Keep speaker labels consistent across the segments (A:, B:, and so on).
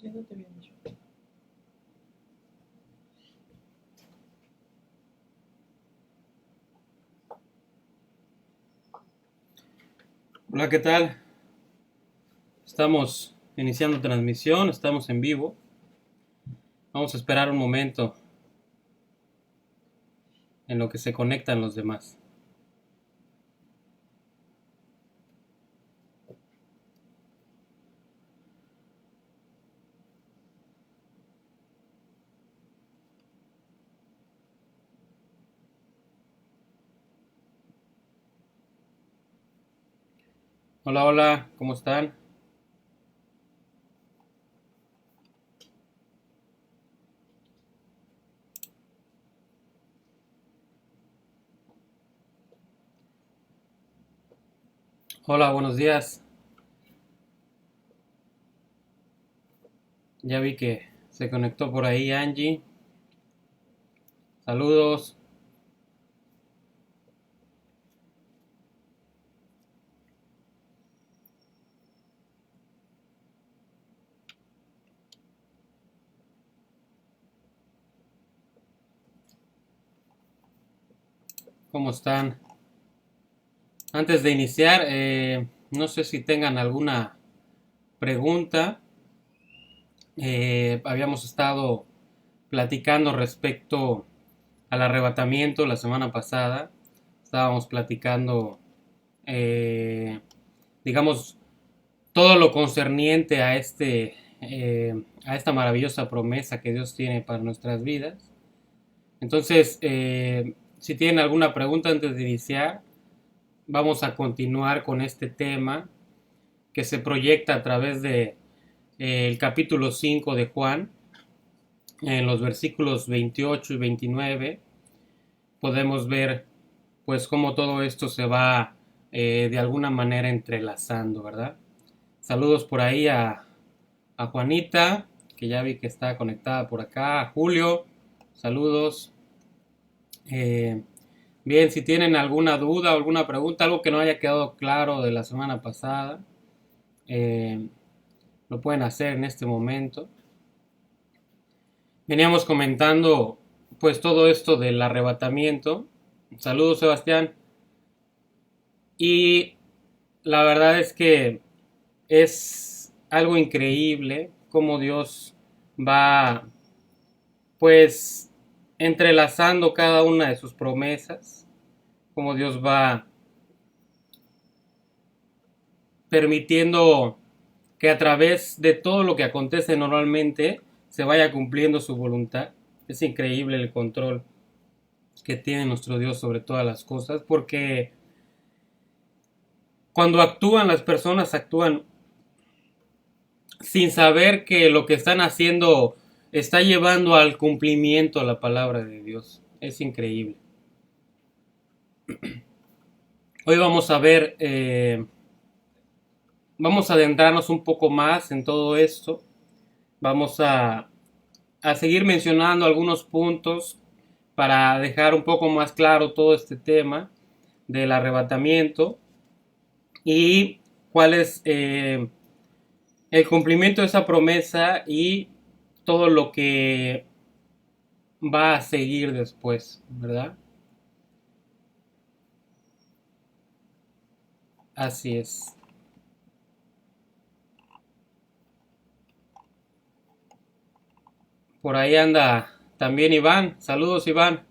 A: Ya no te había dicho.
B: Hola, ¿qué tal? Estamos iniciando transmisión, estamos en vivo. Vamos a esperar un momento en lo que se conectan los demás. Hola, hola, ¿cómo están? Hola, buenos días. Ya vi que se conectó por ahí Angie. Saludos. ¿Cómo están? Antes de iniciar, no sé si tengan alguna pregunta. Habíamos estado platicando respecto al arrebatamiento la semana pasada. Estábamos platicando, eh, digamos, todo lo concerniente a a esta maravillosa promesa que Dios tiene para nuestras vidas. Entonces, si tienen alguna pregunta antes de iniciar, vamos a continuar con este tema que se proyecta a través de el capítulo 5 de Juan, en los versículos 28 y 29. Podemos ver pues cómo todo esto se va de alguna manera entrelazando, ¿verdad? Saludos por ahí a Juanita, que ya vi que está conectada por acá, a Julio, saludos. Eh, Bien, si tienen alguna duda o alguna pregunta, algo que no haya quedado claro de la semana pasada, eh, lo pueden hacer en este momento. Veníamos comentando pues todo esto del arrebatamiento. Saludos, Sebastián. Y la verdad es que es algo increíble cómo Dios va pues entrelazando cada una de sus promesas, cómo Dios va permitiendo que a través de todo lo que acontece normalmente se vaya cumpliendo su voluntad. Es increíble el control que tiene nuestro Dios sobre todas las cosas, porque cuando actúan las personas actúan sin saber que lo que están haciendo está llevando al cumplimiento la palabra de Dios. Es increíble. Hoy vamos a ver, vamos a adentrarnos un poco más en todo esto. Vamos a seguir mencionando algunos puntos para dejar un poco más claro todo este tema del arrebatamiento y cuál es el cumplimiento de esa promesa y todo lo que va a seguir después, ¿verdad? Así es. Por ahí anda también Iván. Saludos, Iván.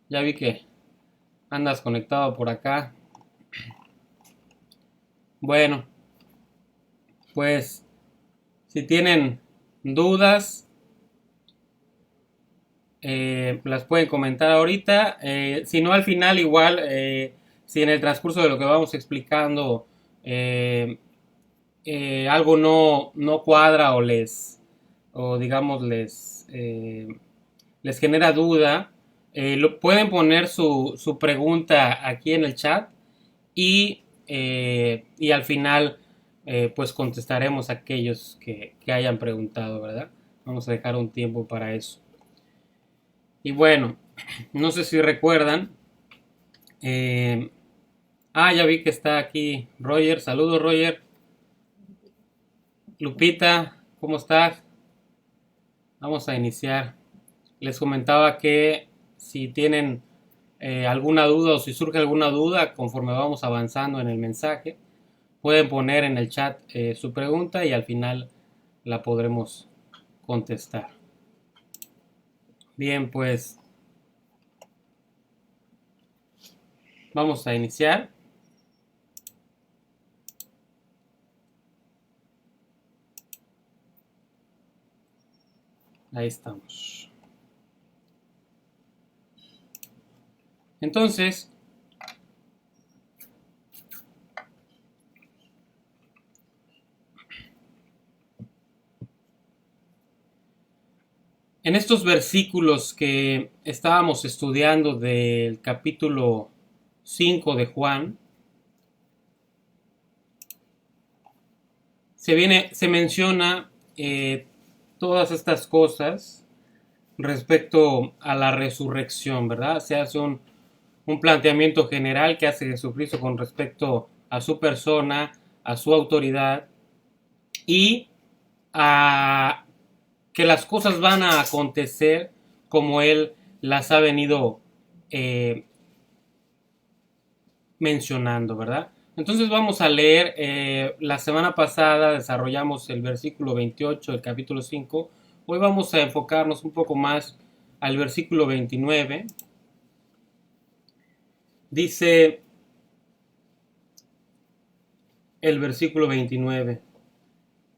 B: Ya vi que andas conectado por acá. Bueno, pues si tienen dudas, las pueden comentar ahorita. Si no, al final igual, si en el transcurso de lo que vamos explicando eh, algo no cuadra o digamos les genera duda, pueden poner su pregunta aquí en el chat y al final pues contestaremos a aquellos que hayan preguntado, ¿verdad? Vamos a dejar un tiempo para eso. Y bueno, no sé si recuerdan. eh, ya vi que está aquí Roger. Saludos, Roger. Lupita, ¿cómo estás? Vamos a iniciar. Les comentaba que si tienen alguna duda o si surge alguna duda conforme vamos avanzando en el mensaje, pueden poner en el chat su pregunta y al final la podremos contestar. Bien, pues vamos a iniciar. Ahí estamos. Entonces, en estos versículos que estábamos estudiando del capítulo 5 de Juan, se menciona todas estas cosas respecto a la resurrección, ¿verdad? Se hace un planteamiento general que hace Jesucristo con respecto a su persona, a su autoridad y a que las cosas van a acontecer como Él las ha venido mencionando, ¿verdad? Entonces vamos a leer, la semana pasada desarrollamos el versículo 28 del capítulo 5, hoy vamos a enfocarnos un poco más al versículo 29. Dice el versículo 29,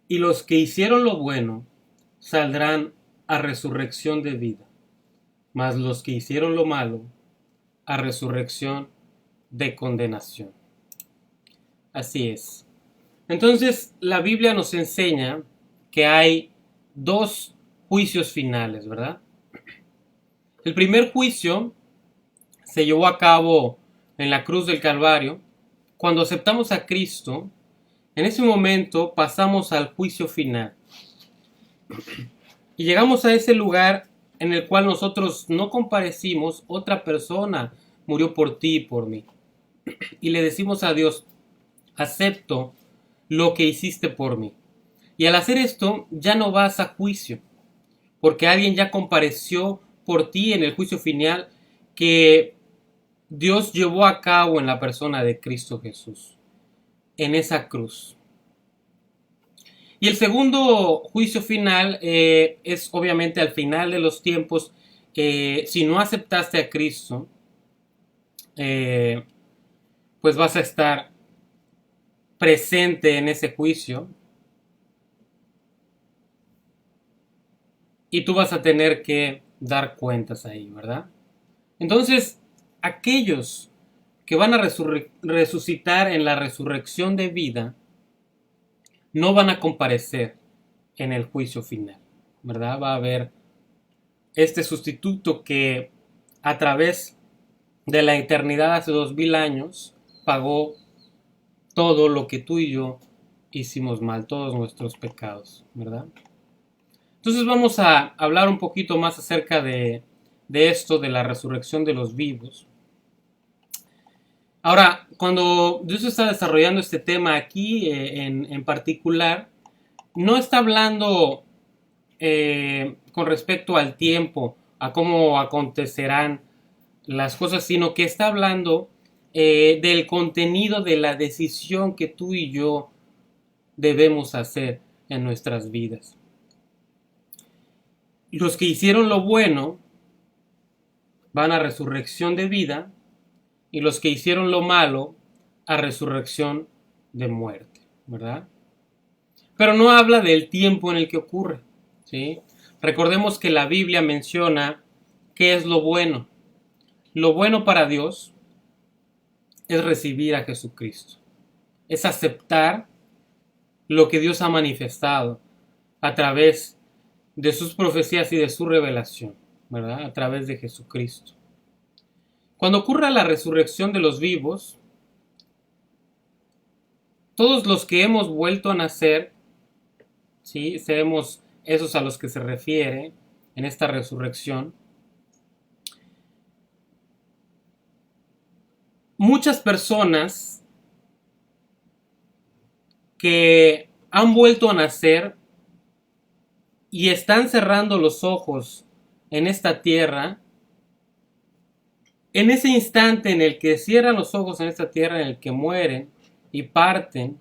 B: y los que hicieron lo bueno saldrán a resurrección de vida, mas los que hicieron lo malo a resurrección de condenación. Así es. Entonces, la Biblia nos enseña que hay dos juicios finales, ¿verdad? El primer juicio se llevó a cabo en la cruz del Calvario. Cuando aceptamos a Cristo, en ese momento pasamos al juicio final. Y llegamos a ese lugar en el cual nosotros no comparecimos, otra persona murió por ti y por mí. Y le decimos a Dios, acepto lo que hiciste por mí. Y al hacer esto, ya no vas a juicio, porque alguien ya compareció por ti en el juicio final que Dios llevó a cabo en la persona de Cristo Jesús, en esa cruz. Y el segundo juicio final es obviamente al final de los tiempos. Si no aceptaste a Cristo, pues vas a estar presente en ese juicio y tú vas a tener que dar cuentas ahí, ¿verdad? Entonces, aquellos que van a resucitar en la resurrección de vida no van a comparecer en el juicio final, ¿verdad? Va a haber este sustituto que a través de la eternidad hace 2000 años pagó todo lo que tú y yo hicimos mal, todos nuestros pecados, ¿verdad? Entonces vamos a hablar un poquito más acerca de esto, de la resurrección de los vivos. Ahora, cuando Dios está desarrollando este tema aquí en particular, no está hablando con respecto al tiempo, a cómo acontecerán las cosas, sino que está hablando del contenido de la decisión que tú y yo debemos hacer en nuestras vidas. Los que hicieron lo bueno van a resurrección de vida y los que hicieron lo malo a resurrección de muerte, ¿verdad? Pero no habla del tiempo en el que ocurre, ¿sí? Recordemos que la Biblia menciona qué es lo bueno. Lo bueno para Dios es recibir a Jesucristo, es aceptar lo que Dios ha manifestado a través de sus profecías y de su revelación, ¿verdad? A través de Jesucristo. Cuando ocurra la resurrección de los vivos, todos los que hemos vuelto a nacer, ¿sí? Seremos esos a los que se refiere en esta resurrección. Muchas personas que han vuelto a nacer y están cerrando los ojos en esta tierra, en ese instante en el que cierran los ojos en esta tierra, en el que mueren y parten,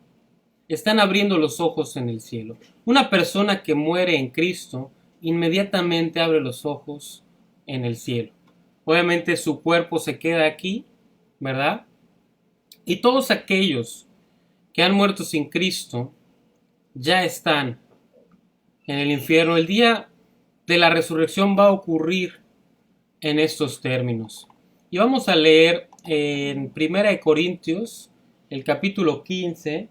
B: están abriendo los ojos en el cielo. Una persona que muere en Cristo inmediatamente abre los ojos en el cielo. Obviamente su cuerpo se queda aquí, ¿verdad? Y todos aquellos que han muerto sin Cristo ya están en el infierno. El día de la resurrección va a ocurrir en estos términos. Y vamos a leer en 1 Corintios, el capítulo 15,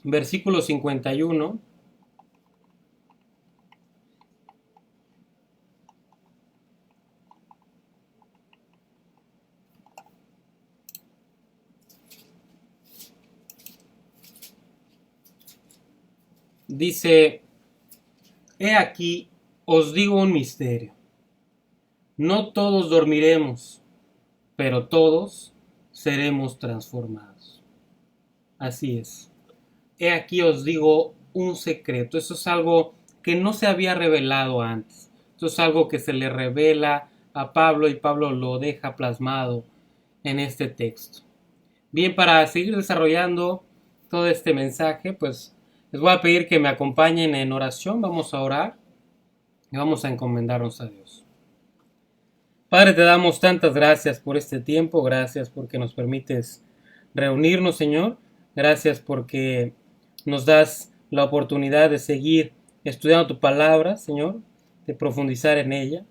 B: versículo 51. Dice: He aquí, os digo un misterio. No todos dormiremos, pero todos seremos transformados. Así es. He aquí os digo un secreto. Eso es algo que no se había revelado antes. Eso es algo que se le revela a Pablo y Pablo lo deja plasmado en este texto. Bien, para seguir desarrollando todo este mensaje, pues les voy a pedir que me acompañen en oración. Vamos a orar y vamos a encomendarnos a Dios. Padre, te damos tantas gracias por este tiempo. Gracias porque nos permites reunirnos, Señor. Gracias porque nos das la oportunidad de seguir estudiando tu palabra, Señor, de profundizar en ella.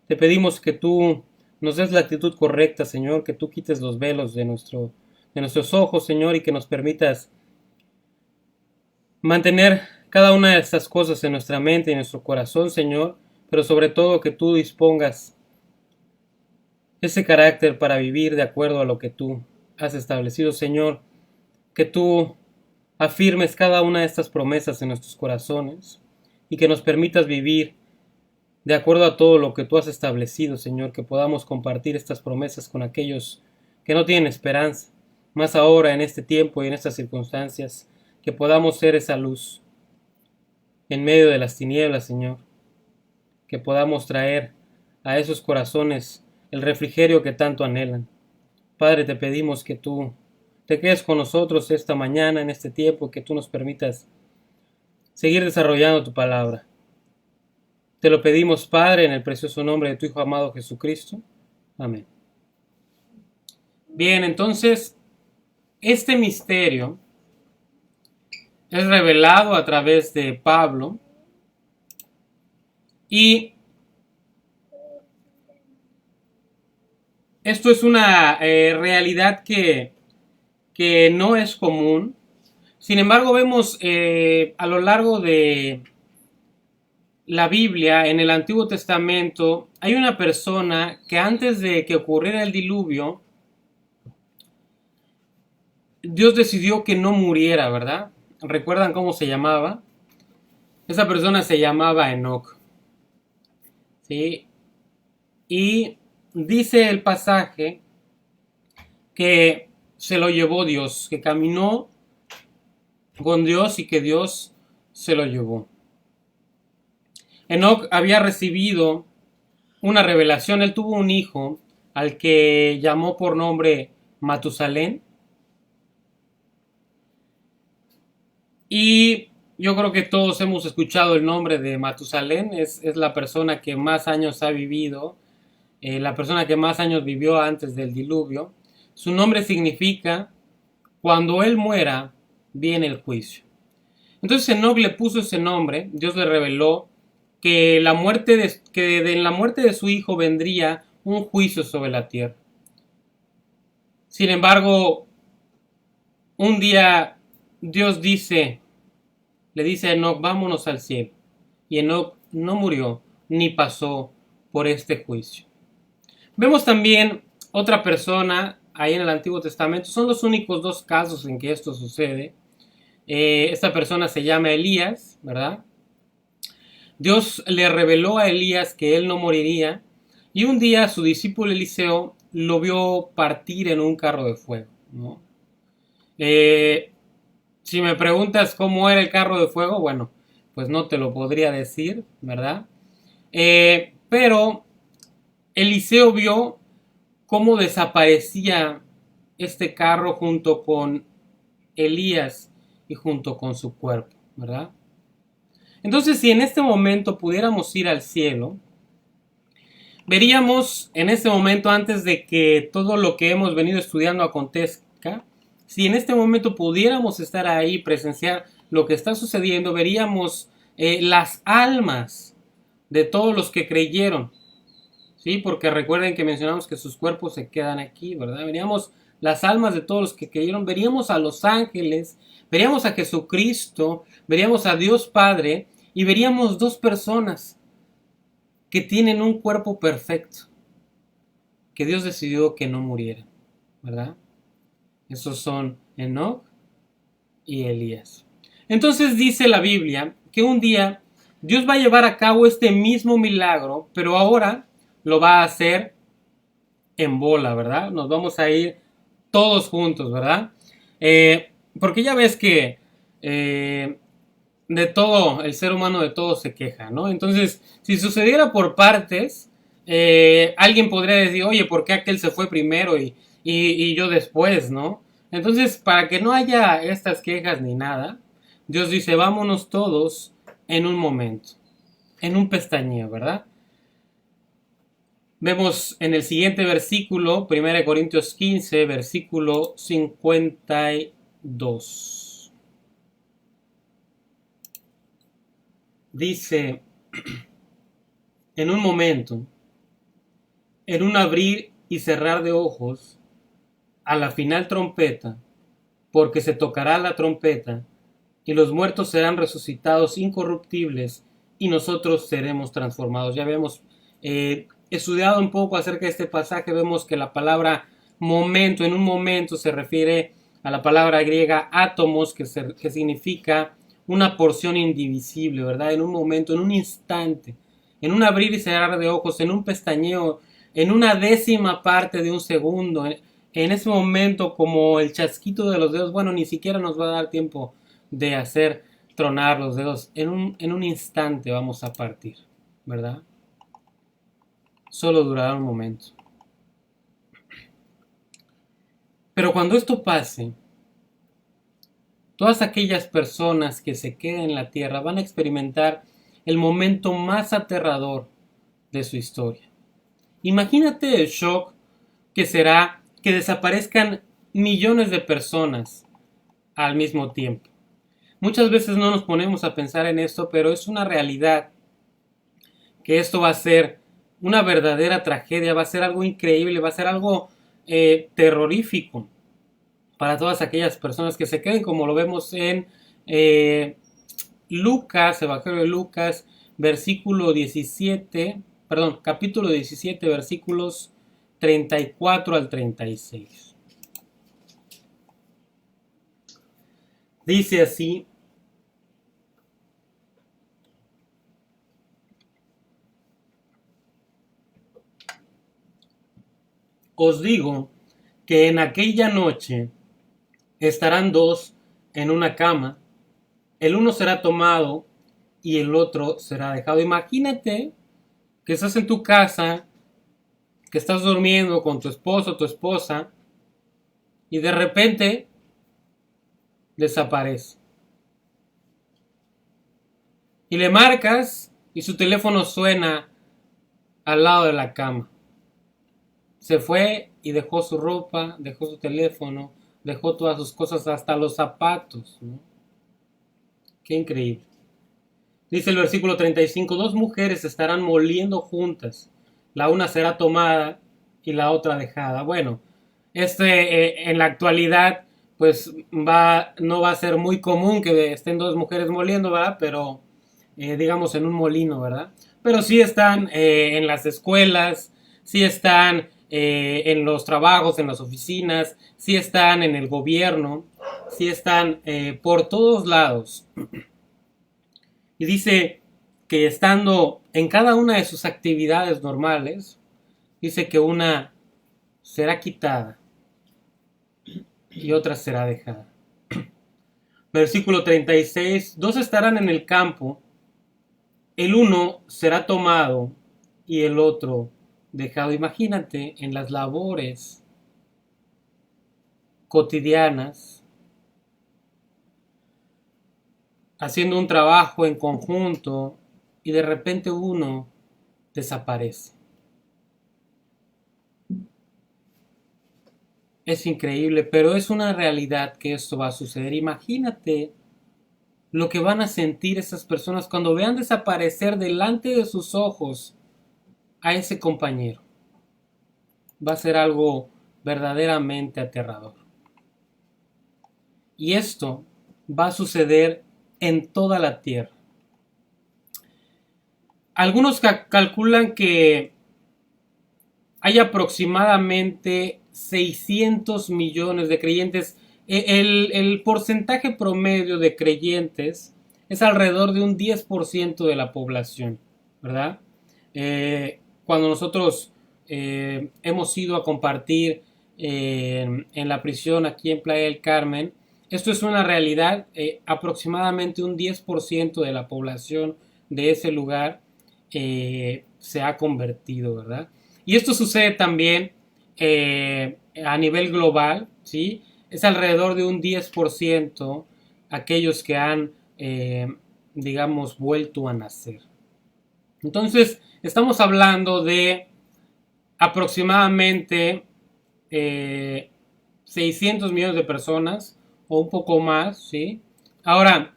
B: Te pedimos que tú nos des la actitud correcta, Señor, que tú quites los velos de nuestros ojos, Señor, y que nos permitas mantener cada una de estas cosas en nuestra mente y en nuestro corazón, Señor, pero sobre todo que tú dispongas ese carácter para vivir de acuerdo a lo que tú has establecido, Señor, que tú afirmes cada una de estas promesas en nuestros corazones y que nos permitas vivir de acuerdo a todo lo que tú has establecido, Señor, que podamos compartir estas promesas con aquellos que no tienen esperanza, más ahora en este tiempo y en estas circunstancias, que podamos ser esa luz en medio de las tinieblas, Señor, que podamos traer a esos corazones el refrigerio que tanto anhelan. Padre, te pedimos que tú te quedes con nosotros esta mañana, en este tiempo, que tú nos permitas seguir desarrollando tu palabra. Te lo pedimos, Padre, en el precioso nombre de tu Hijo amado Jesucristo. Amén. Bien, entonces, este misterio es revelado a través de Pablo y esto es una realidad que no es común. Sin embargo, vemos a lo largo de la Biblia, en el Antiguo Testamento, hay una persona que antes de que ocurriera el diluvio, Dios decidió que no muriera, ¿verdad? ¿Recuerdan cómo se llamaba? Esa persona se llamaba Enoc. ¿Sí? Y dice el pasaje que se lo llevó Dios, que caminó con Dios y que Dios se lo llevó. Enoc había recibido una revelación. Él tuvo un hijo al que llamó por nombre Matusalén. Y yo creo que todos hemos escuchado el nombre de Matusalén. Es la persona que más años ha vivido, la persona que más años vivió antes del diluvio. Su nombre significa: cuando él muera, viene el juicio. Entonces Enoc le puso ese nombre. Dios le reveló que en la muerte de su hijo vendría un juicio sobre la tierra. Sin embargo, un día Dios le dice a Enoc: vámonos al cielo. Y Enoc no murió ni pasó por este juicio. Vemos también otra persona ahí en el Antiguo Testamento. Son los únicos dos casos en que esto sucede. Esta persona se llama Elías, ¿verdad? Dios le reveló a Elías que él no moriría, y un día su discípulo Eliseo lo vio partir en un carro de fuego, ¿no? Si me preguntas cómo era el carro de fuego, bueno, pues no te lo podría decir, ¿verdad? Pero Eliseo vio cómo desaparecía este carro junto con Elías y junto con su cuerpo, ¿verdad? Entonces, si en este momento pudiéramos ir al cielo, veríamos en este momento, antes de que todo lo que hemos venido estudiando acontezca, si en este momento pudiéramos estar ahí, presenciar lo que está sucediendo, veríamos las almas de todos los que creyeron, ¿sí? Porque recuerden que mencionamos que sus cuerpos se quedan aquí, ¿verdad? Veríamos las almas de todos los que creyeron, veríamos a los ángeles, veríamos a Jesucristo, veríamos a Dios Padre y veríamos dos personas que tienen un cuerpo perfecto, que Dios decidió que no murieran, ¿verdad? Esos son Enoc y Elías. Entonces dice la Biblia que un día Dios va a llevar a cabo este mismo milagro, pero ahora lo va a hacer en bola, ¿verdad? Nos vamos a ir todos juntos, ¿verdad? Porque ya ves que de todo, el ser humano de todo se queja, ¿no? Entonces, si sucediera por partes, alguien podría decir, oye, ¿por qué aquel se fue primero y yo después, ¿no? Entonces, para que no haya estas quejas ni nada, Dios dice, vámonos todos en un momento, en un pestañeo, ¿verdad? Vemos en el siguiente versículo, 1 Corintios 15, versículo 52. Dice, en un momento, en un abrir y cerrar de ojos, a la final trompeta, porque se tocará la trompeta, y los muertos serán resucitados incorruptibles, y nosotros seremos transformados. Ya hemos estudiado un poco acerca de este pasaje, vemos que la palabra momento, en un momento, se refiere a la palabra griega átomos, que significa una porción indivisible, ¿verdad? En un momento, en un instante, en un abrir y cerrar de ojos, en un pestañeo, en una décima parte de un segundo, en ese momento, como el chasquito de los dedos, bueno, ni siquiera nos va a dar tiempo de hacer tronar los dedos. En un instante vamos a partir, ¿verdad? Solo durará un momento. Pero cuando esto pase, todas aquellas personas que se queden en la tierra van a experimentar el momento más aterrador de su historia. Imagínate el shock que será que desaparezcan millones de personas al mismo tiempo. Muchas veces no nos ponemos a pensar en esto, pero es una realidad que esto va a ser una verdadera tragedia, va a ser algo increíble, va a ser algo terrorífico para todas aquellas personas que se queden, como lo vemos en Lucas, Evangelio de Lucas, capítulo 17, versículos 34 al 36. Dice así: os digo que en aquella noche estarán dos en una cama, el uno será tomado y el otro será dejado. Imagínate que estás en tu casa, que estás durmiendo con tu esposo o tu esposa y de repente desaparece. Y le marcas y su teléfono suena al lado de la cama. Se fue y dejó su ropa, dejó su teléfono, dejó todas sus cosas, hasta los zapatos, ¿no? Qué increíble. Dice el versículo 35, dos mujeres estarán moliendo juntas, la una será tomada y la otra dejada. Bueno, en la actualidad pues no va a ser muy común que estén dos mujeres moliendo, ¿verdad? Pero digamos en un molino, ¿verdad? Pero sí están en las escuelas, sí están en los trabajos, en las oficinas, sí están en el gobierno, sí están por todos lados. Y dice que estando en cada una de sus actividades normales, dice que una será quitada y otra será dejada. Versículo 36, dos estarán en el campo el uno será tomado y el otro dejado. Imagínate en las labores cotidianas, haciendo un trabajo en conjunto y de repente uno desaparece. Es increíble, pero es una realidad que esto va a suceder. Imagínate lo que van a sentir esas personas cuando vean desaparecer delante de sus ojos a ese compañero. Va a ser algo verdaderamente aterrador. Y esto va a suceder en toda la tierra. Algunos calculan que hay aproximadamente 600 millones de creyentes. El porcentaje promedio de creyentes es alrededor de un 10% de la población, ¿verdad? Cuando nosotros hemos ido a compartir en la prisión aquí en Playa del Carmen, esto es una realidad. Aproximadamente un 10% de la población de ese lugar se ha convertido, ¿verdad? Y esto sucede también a nivel global, ¿sí? Es alrededor de un 10% aquellos que han, digamos, vuelto a nacer. Entonces, estamos hablando de aproximadamente 600 millones de personas o un poco más, ¿sí? Ahora,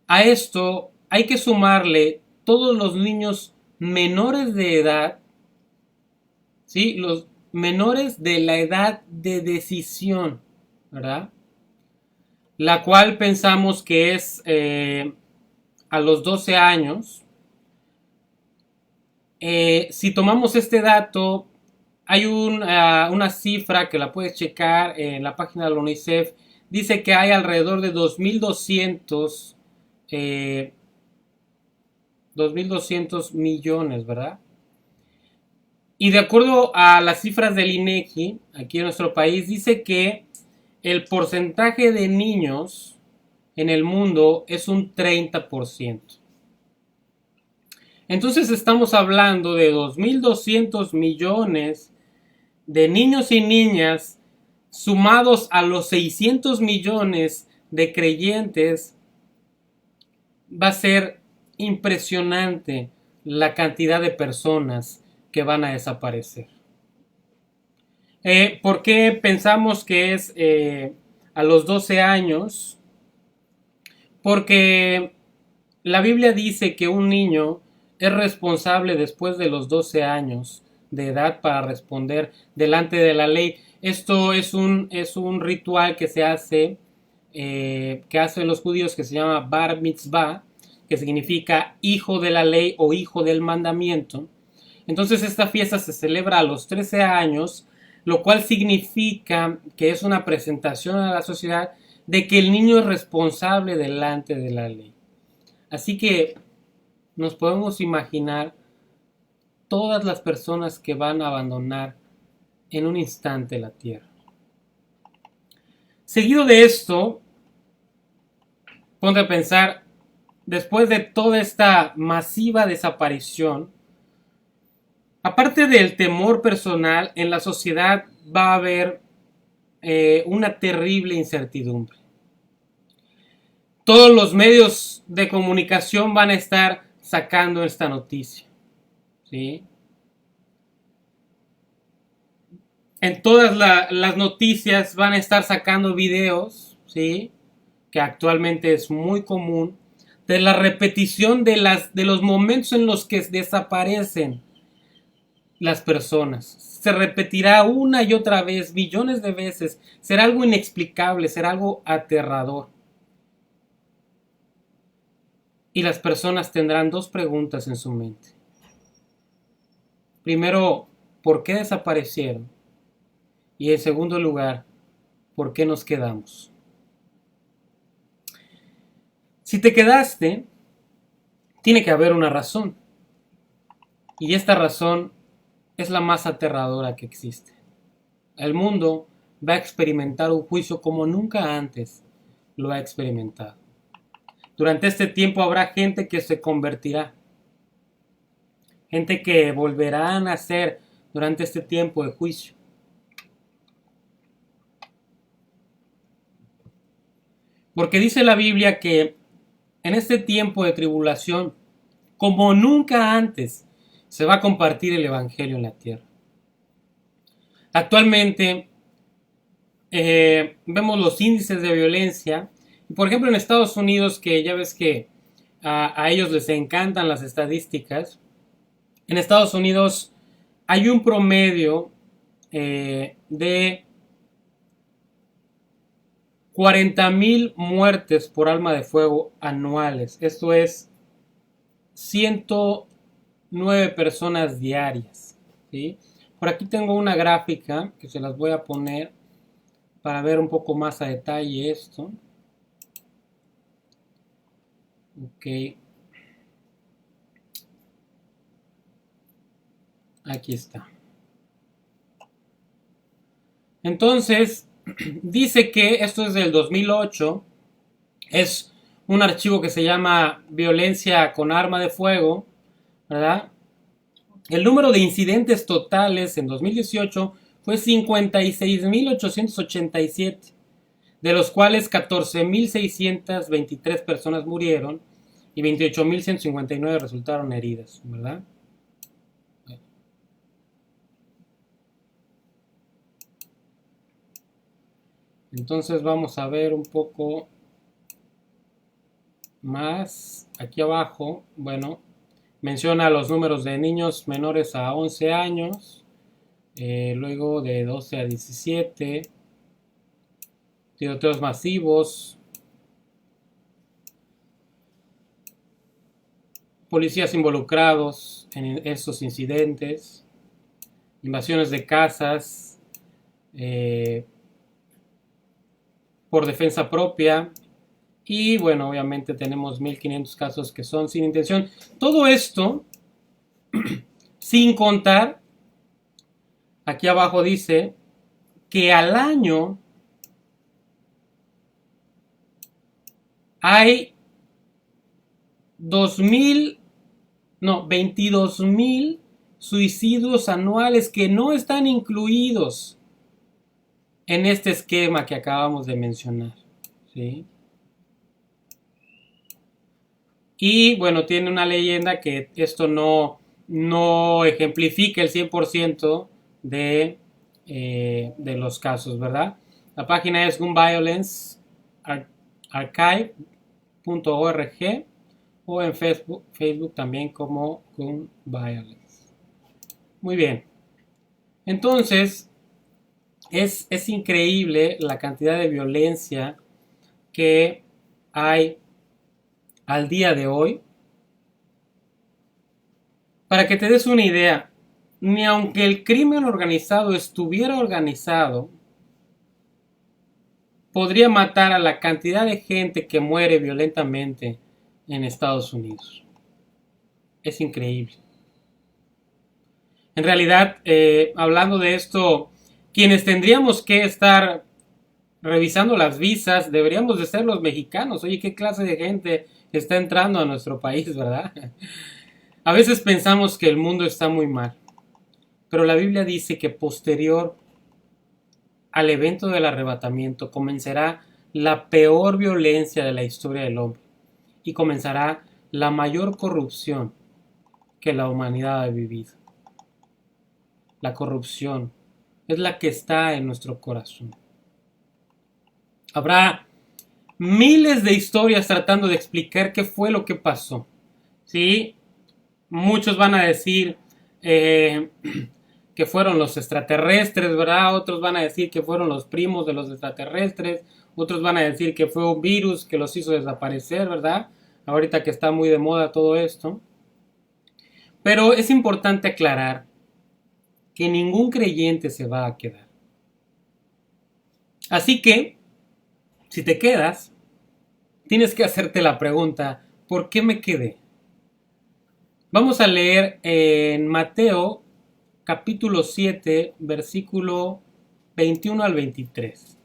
B: a esto hay que sumarle todos los niños menores de edad, ¿sí? Los menores de la edad de decisión, ¿verdad? La cual pensamos que es a los 12 años. Si tomamos este dato, hay una cifra que la puedes checar en la página de la UNICEF. Dice que hay alrededor de 2.200 millones, ¿verdad? Y de acuerdo a las cifras del INEGI, aquí en nuestro país, dice que el porcentaje de niños en el mundo es un 30%. Entonces estamos hablando de 2.200 millones de niños y niñas sumados a los 600 millones de creyentes. Va a ser impresionante la cantidad de personas que van a desaparecer. ¿Por qué pensamos que es a los 12 años? Porque la Biblia dice que un niño es responsable después de los 12 años de edad para responder delante de la ley. Esto es un ritual que se hace, que hacen los judíos, que se llama Bar Mitzvah, que significa hijo de la ley o hijo del mandamiento. Entonces esta fiesta se celebra a los 13 años, lo cual significa que es una presentación a la sociedad de que el niño es responsable delante de la ley. Así que nos podemos imaginar todas las personas que van a abandonar en un instante la tierra. Seguido de esto, ponte a pensar, después de toda esta masiva desaparición, aparte del temor personal, en la sociedad va a haber una terrible incertidumbre. Todos los medios de comunicación van a estar sacando esta noticia, ¿sí? En todas las noticias van a estar sacando videos, ¿sí? Que actualmente es muy común, de la repetición de los momentos en los que desaparecen las personas. Se repetirá una y otra vez, millones de veces. Será algo inexplicable, será algo aterrador. Y las personas tendrán dos preguntas en su mente. Primero, ¿por qué desaparecieron? Y en segundo lugar, ¿por qué nos quedamos? Si te quedaste, tiene que haber una razón. Y esta razón es la más aterradora que existe. El mundo va a experimentar un juicio como nunca antes lo ha experimentado. Durante este tiempo habrá gente que se convertirá. gente que volverá a nacer durante este tiempo de juicio. Porque dice la Biblia que en este tiempo de tribulación, como nunca antes, se va a compartir el Evangelio en la tierra. Actualmente vemos los índices de violencia. Por ejemplo, en Estados Unidos, que ya ves que a ellos les encantan las estadísticas, en Estados Unidos hay un promedio de 40,000 muertes por arma de fuego anuales. Esto es 109 personas diarias. ¿Sí? Por aquí tengo una gráfica que se las voy a poner para ver un poco más a detalle esto. Ok. Aquí está. Entonces, dice que esto es del 2008. Es un archivo que se llama violencia con arma de fuego, ¿verdad? El número de incidentes totales en 2018 fue 56,887, de los cuales 14,623 personas murieron y 28,159 resultaron heridas, ¿verdad? Entonces vamos a ver un poco más aquí abajo. Bueno, menciona los números de niños menores a 11 años, luego de 12 a 17, tiroteos masivos, policías involucrados en estos incidentes, invasiones de casas por defensa propia, y bueno, obviamente tenemos 1,500 casos que son sin intención. Todo esto sin contar, aquí abajo dice que al año hay 22,000 suicidios anuales que no están incluidos en este esquema que acabamos de mencionar, ¿sí? Y bueno, tiene una leyenda que esto no ejemplifica el 100% de los casos, ¿verdad? La página es gunviolencearchive.org o en Facebook también como Gun Violence. Muy bien. Entonces, es increíble la cantidad de violencia que hay al día de hoy. Para que te des una idea, ni aunque el crimen organizado estuviera organizado, podría matar a la cantidad de gente que muere violentamente en Estados Unidos. Es increíble. En realidad, hablando de esto, quienes tendríamos que estar revisando las visas deberíamos de ser los mexicanos. Oye, ¿qué clase de gente está entrando a nuestro país, verdad? A veces pensamos que el mundo está muy mal, pero la Biblia dice que posterior al evento del arrebatamiento comenzará la peor violencia de la historia del hombre y comenzará la mayor corrupción que la humanidad ha vivido. La corrupción es la que está en nuestro corazón. Habrá miles de historias tratando de explicar qué fue lo que pasó. ¿Sí? Muchos van a decir que fueron los extraterrestres, ¿verdad? Otros van a decir que fueron los primos de los extraterrestres. Otros van a decir que fue un virus que los hizo desaparecer, ¿verdad? Ahorita que está muy de moda todo esto. Pero es importante aclarar que ningún creyente se va a quedar. Así que, si te quedas, tienes que hacerte la pregunta, ¿por qué me quedé? Vamos a leer en Mateo capítulo 7, versículo 21 al 23.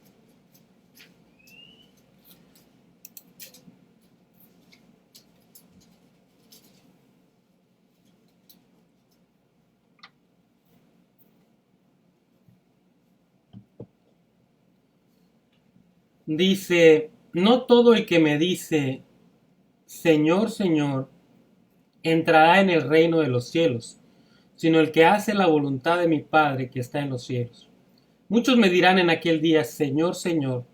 B: dice, no todo el que me dice, Señor, Señor, entrará en el reino de los cielos, sino el que hace la voluntad de mi Padre que está en los cielos. Muchos me dirán en aquel día, Señor, Señor,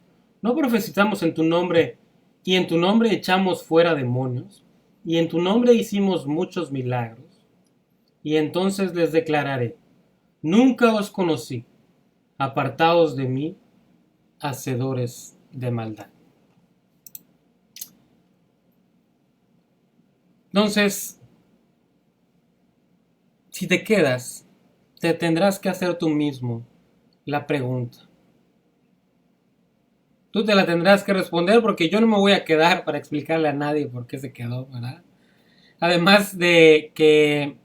B: ¿no profetizamos en tu nombre y en tu nombre echamos fuera demonios y en tu nombre hicimos muchos milagros? Y entonces les declararé, nunca os conocí, apartaos de mí, hacedores de maldad. Entonces, si te quedas, te tendrás que hacer tú mismo la pregunta. Tú te la tendrás que responder porque yo no me voy a quedar para explicarle a nadie por qué se quedó, ¿verdad? Además de que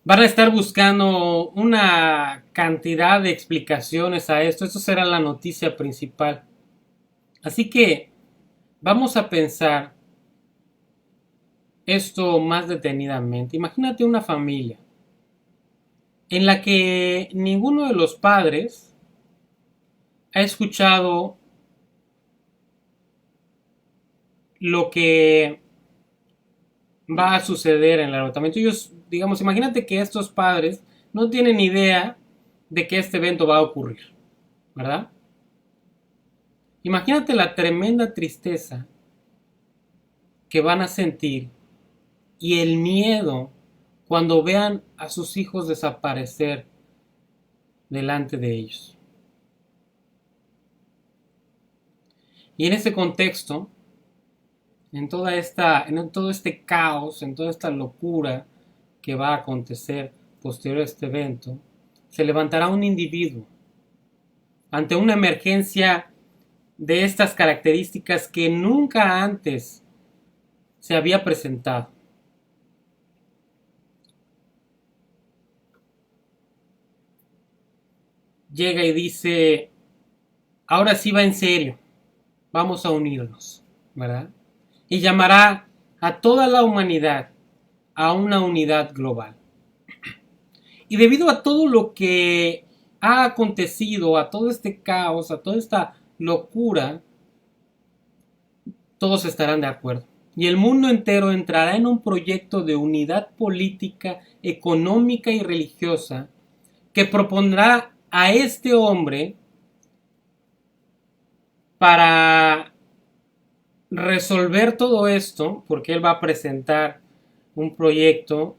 B: van a estar buscando una cantidad de explicaciones a esto. Esto será la noticia principal. Así que vamos a pensar esto más detenidamente. Imagínate una familia en la que ninguno de los padres ha escuchado lo que va a suceder en el arrebatamiento. Ellos, digamos, imagínate que estos padres no tienen idea de que este evento va a ocurrir, ¿verdad? Imagínate la tremenda tristeza que van a sentir y el miedo cuando vean a sus hijos desaparecer delante de ellos. Y en ese contexto, en todo este caos, en toda esta locura que va a acontecer posterior a este evento, se levantará un individuo ante una emergencia de estas características que nunca antes se había presentado. Llega y dice, ahora sí va en serio, vamos a unirnos, ¿verdad? Y llamará a toda la humanidad a una unidad global. Y debido a todo lo que ha acontecido, a todo este caos, a toda esta locura, todos estarán de acuerdo. Y el mundo entero entrará en un proyecto de unidad política, económica y religiosa que propondrá a este hombre para resolver todo esto, porque él va a presentar un proyecto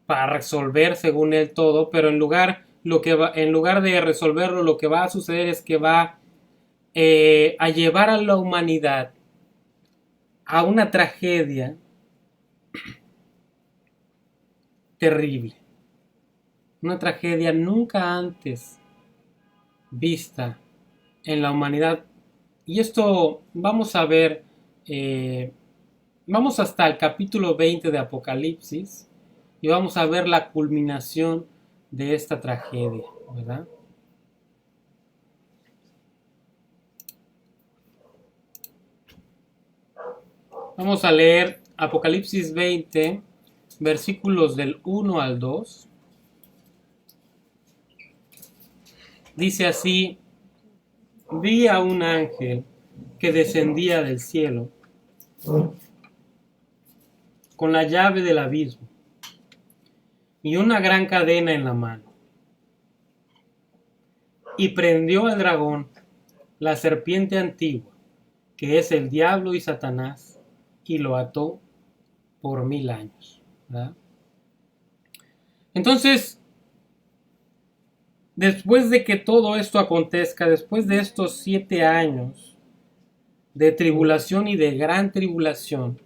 B: para resolver según él todo, pero en lugar de resolverlo, lo que va a suceder es que va a llevar a la humanidad a una tragedia terrible, una tragedia nunca antes vista en la humanidad. Y esto vamos a ver, vamos hasta el capítulo 20 de Apocalipsis y vamos a ver la culminación de esta tragedia, ¿verdad? Vamos a leer Apocalipsis 20, versículos del 1 al 2. Dice así, vi a un ángel que descendía del cielo con la llave del abismo y una gran cadena en la mano. Y prendió al dragón, la serpiente antigua, que es el diablo y Satanás, y lo ató por 1000 años. ¿Verdad? Entonces, después de que todo esto acontezca, después de estos 7 años de tribulación y de gran tribulación,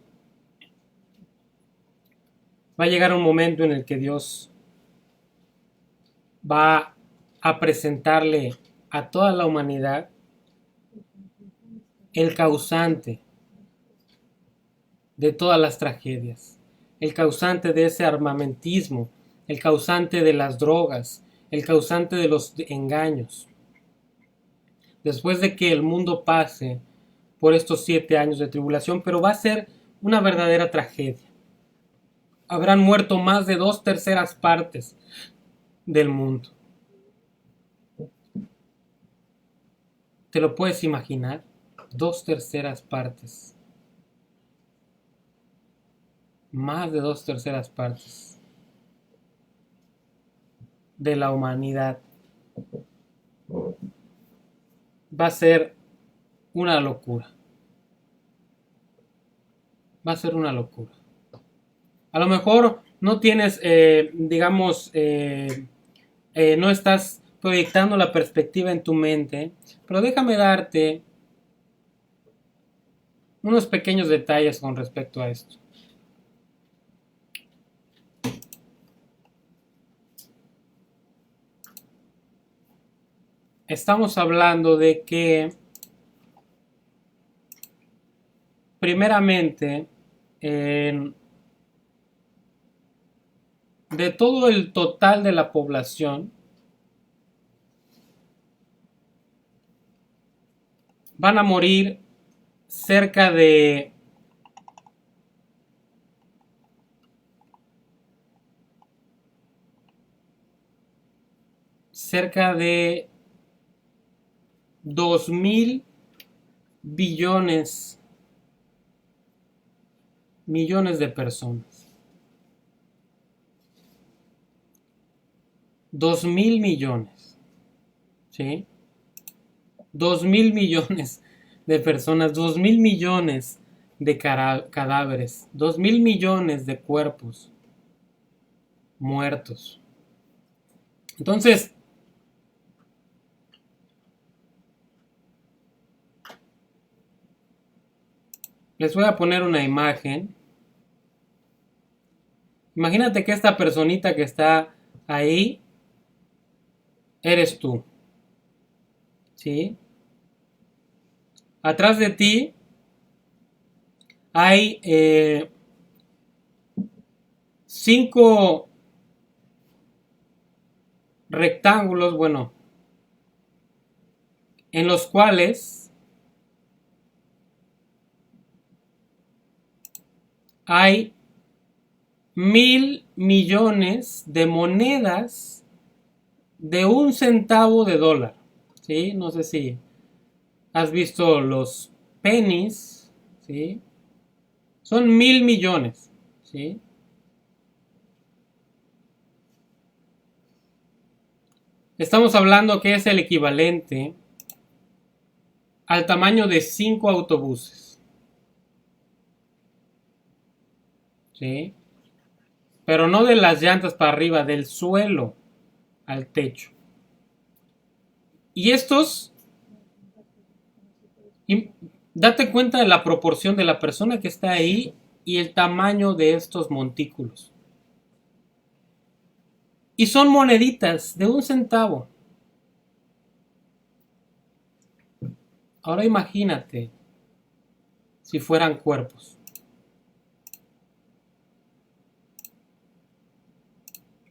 B: va a llegar un momento en el que Dios va a presentarle a toda la humanidad el causante de todas las tragedias, el causante de ese armamentismo, el causante de las drogas, el causante de los engaños. Después de que el mundo pase por estos 7 años de tribulación, pero va a ser una verdadera tragedia. Habrán muerto más de 2/3 partes del mundo. ¿Te lo puedes imaginar? 2/3 partes. Más de 2/3 partes de la humanidad. Va a ser una locura. Va a ser una locura. A lo mejor no tienes, no estás proyectando la perspectiva en tu mente, pero déjame darte unos pequeños detalles con respecto a esto. Estamos hablando de que, primeramente, de todo el total de la población, van a morir cerca de 2.000 billones millones de personas. 2.000 millones. ¿Sí? 2.000 millones de personas, 2.000 millones de cadáveres, 2.000 millones de cuerpos muertos. Entonces, les voy a poner una imagen. Imagínate que esta personita que está ahí eres tú. ¿Sí? Atrás de ti hay 5 rectángulos, bueno, en los cuales hay 1.000 millones de monedas de 1 centavo de dólar. ¿Sí? No sé si has visto los pennies. ¿Sí? Son 1.000 millones. ¿Sí? Estamos hablando que es el equivalente al tamaño de 5 autobuses. ¿Sí? Pero no de las llantas para arriba, del suelo al techo. Y estos, date cuenta de la proporción de la persona que está ahí y el tamaño de estos montículos. Y son moneditas de 1 centavo. Ahora imagínate si fueran cuerpos.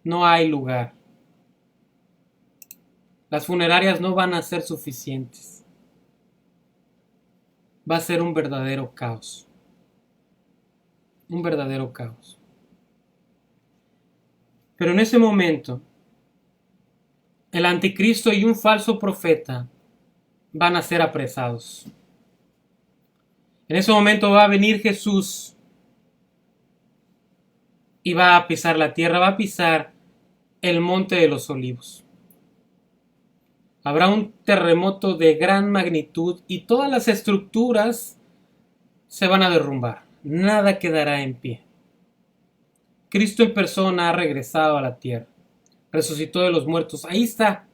B: No hay lugar. Las funerarias no van a ser suficientes. Va a ser un verdadero caos. Un verdadero caos. Pero en ese momento, el anticristo y un falso profeta van a ser apresados. En ese momento va a venir Jesús y va a pisar la tierra, va a pisar el monte de los olivos. Habrá un terremoto de gran magnitud y todas las estructuras se van a derrumbar. Nada quedará en pie. Cristo en persona ha regresado a la tierra. Resucitó de los muertos. Ahí está.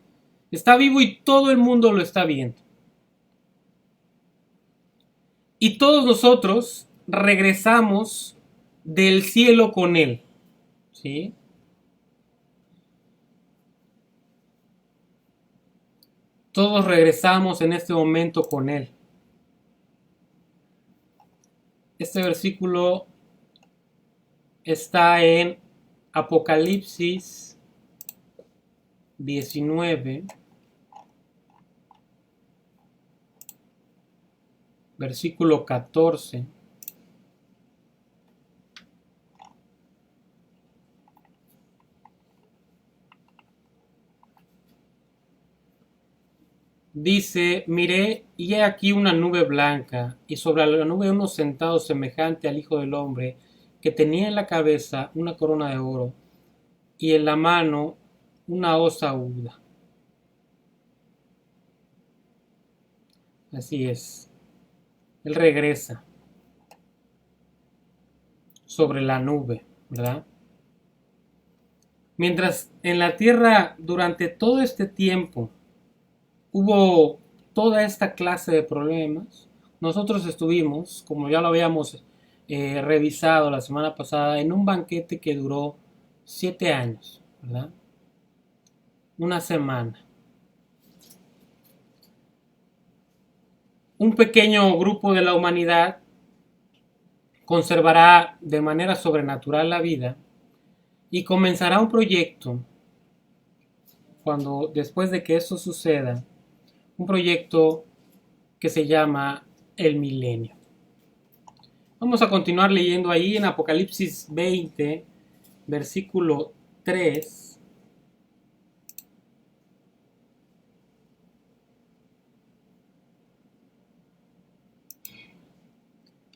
B: Está vivo y todo el mundo lo está viendo. Y todos nosotros regresamos del cielo con Él. ¿Sí? Todos regresamos en este momento con Él. Este versículo está en Apocalipsis 19, versículo 14. Dice, miré y he aquí una nube blanca, y sobre la nube uno sentado semejante al Hijo del Hombre, que tenía en la cabeza una corona de oro, y en la mano una hoz aguda. Así es, Él regresa sobre la nube, ¿verdad? Mientras en la tierra durante todo este tiempo hubo toda esta clase de problemas, nosotros estuvimos, como ya lo habíamos revisado la semana pasada, en un banquete que duró 7 años, ¿verdad? Una semana. Un pequeño grupo de la humanidad conservará de manera sobrenatural la vida y comenzará un proyecto cuando después de que eso suceda, un proyecto que se llama el milenio. Vamos a continuar leyendo ahí en Apocalipsis 20, versículo 3.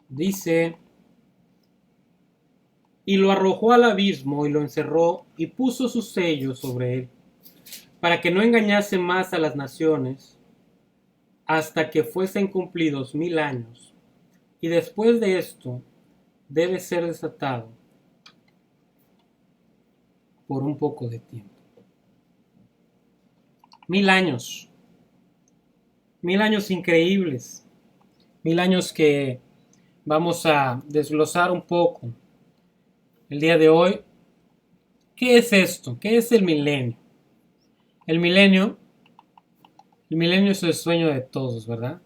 B: Dice, y lo arrojó al abismo y lo encerró y puso su sello sobre él, para que no engañase más a las naciones, hasta que fuesen cumplidos 1000 años. Y después de esto debe ser desatado por un poco de tiempo. 1000 años. 1000 años increíbles. 1000 años que vamos a desglosar un poco el día de hoy. ¿Qué es esto? ¿Qué es el milenio? El milenio es el sueño de todos, ¿verdad?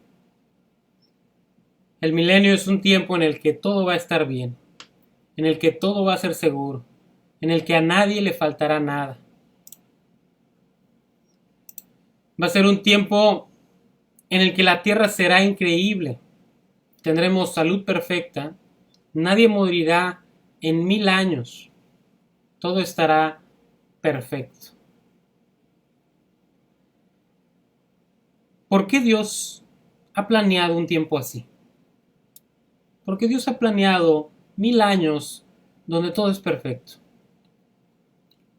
B: El milenio es un tiempo en el que todo va a estar bien, en el que todo va a ser seguro, en el que a nadie le faltará nada. Va a ser un tiempo en el que la tierra será increíble. Tendremos salud perfecta, nadie morirá en 1000 años, todo estará perfecto. ¿Por qué Dios ha planeado un tiempo así? ¿Por qué Dios ha planeado 1000 años donde todo es perfecto?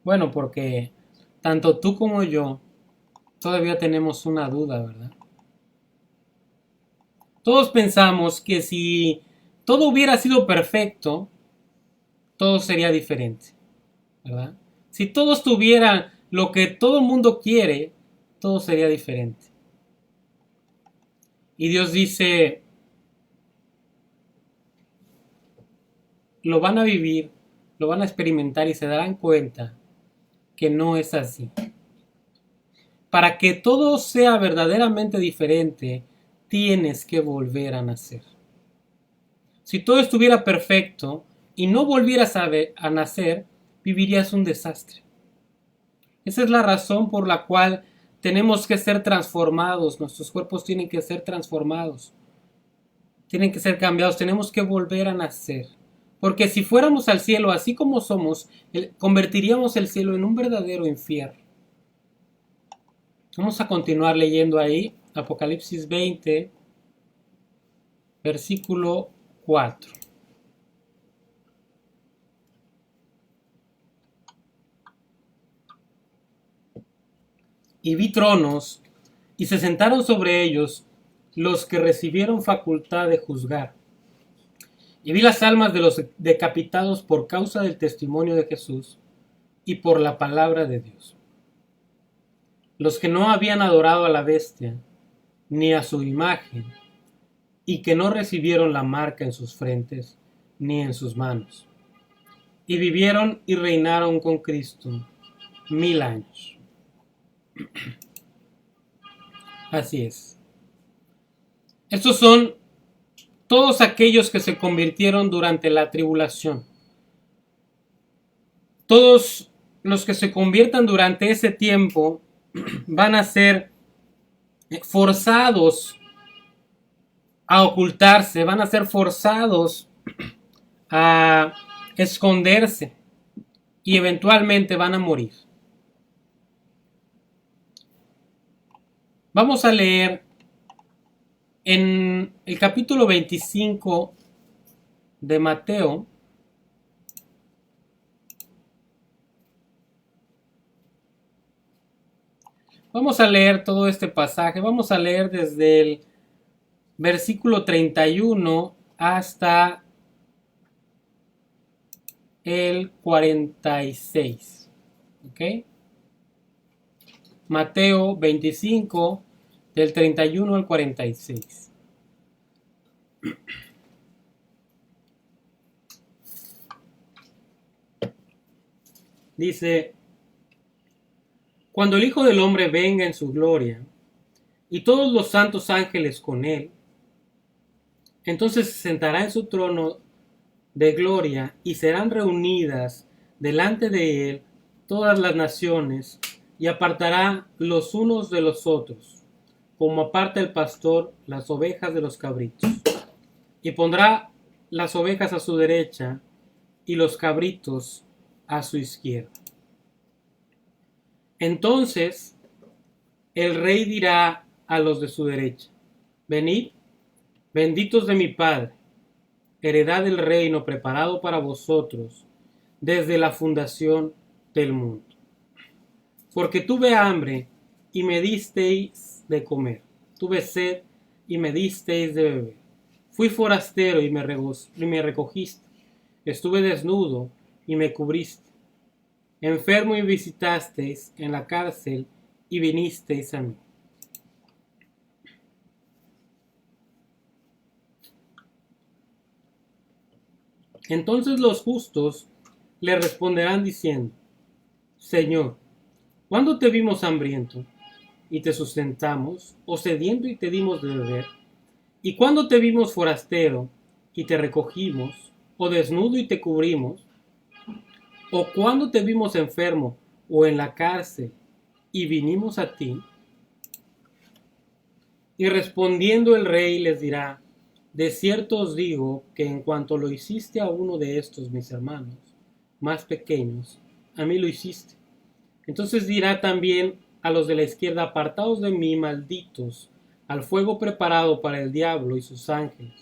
B: Bueno, porque tanto tú como yo todavía tenemos una duda, ¿verdad? Todos pensamos que si todo hubiera sido perfecto, todo sería diferente, ¿verdad? Si todos tuvieran lo que todo el mundo quiere, todo sería diferente. Y Dios dice, lo van a vivir, lo van a experimentar y se darán cuenta que no es así. Para que todo sea verdaderamente diferente, tienes que volver a nacer. Si todo estuviera perfecto y no volvieras a nacer, vivirías un desastre. Esa es la razón por la cual tenemos que ser transformados, nuestros cuerpos tienen que ser transformados, tienen que ser cambiados, tenemos que volver a nacer. Porque si fuéramos al cielo así como somos, convertiríamos el cielo en un verdadero infierno. Vamos a continuar leyendo ahí, Apocalipsis 20, versículo 4. Y vi tronos, y se sentaron sobre ellos los que recibieron facultad de juzgar. Y vi las almas de los decapitados por causa del testimonio de Jesús y por la palabra de Dios. Los que no habían adorado a la bestia, ni a su imagen, y que no recibieron la marca en sus frentes, ni en sus manos. Y vivieron y reinaron con Cristo 1000 años. Así es. Estos son todos aquellos que se convirtieron durante la tribulación. Todos los que se conviertan durante ese tiempo van a ser forzados a ocultarse, van a ser forzados a esconderse y eventualmente van a morir. Vamos a leer en el capítulo 25 de Mateo. Vamos a leer todo este pasaje. Vamos a leer desde el versículo 31 hasta el 46. ¿Ok? Mateo 25, del 31 al 46. Dice: cuando el Hijo del Hombre venga en su gloria, y todos los santos ángeles con él, entonces se sentará en su trono de gloria, y serán reunidas delante de él todas las naciones, y apartará los unos de los otros, como aparta el pastor las ovejas de los cabritos, y pondrá las ovejas a su derecha y los cabritos a su izquierda. Entonces el rey dirá a los de su derecha: venid, benditos de mi Padre, heredad del reino preparado para vosotros desde la fundación del mundo. Porque tuve hambre y me disteis de comer, tuve sed y me disteis de beber, fui forastero y me recogiste, estuve desnudo y me cubriste, enfermo y visitasteis, en la cárcel y vinisteis a mí. Entonces los justos le responderán diciendo: Señor, ¿cuándo te vimos hambriento y te sustentamos, o sediento y te dimos de beber? ¿Y cuándo te vimos forastero y te recogimos, o desnudo y te cubrimos? ¿O cuándo te vimos enfermo o en la cárcel y vinimos a ti? Y respondiendo el rey les dirá: de cierto os digo que en cuanto lo hiciste a uno de estos mis hermanos más pequeños, a mí lo hiciste. Entonces dirá también a los de la izquierda: apartaos de mí, malditos, al fuego preparado para el diablo y sus ángeles,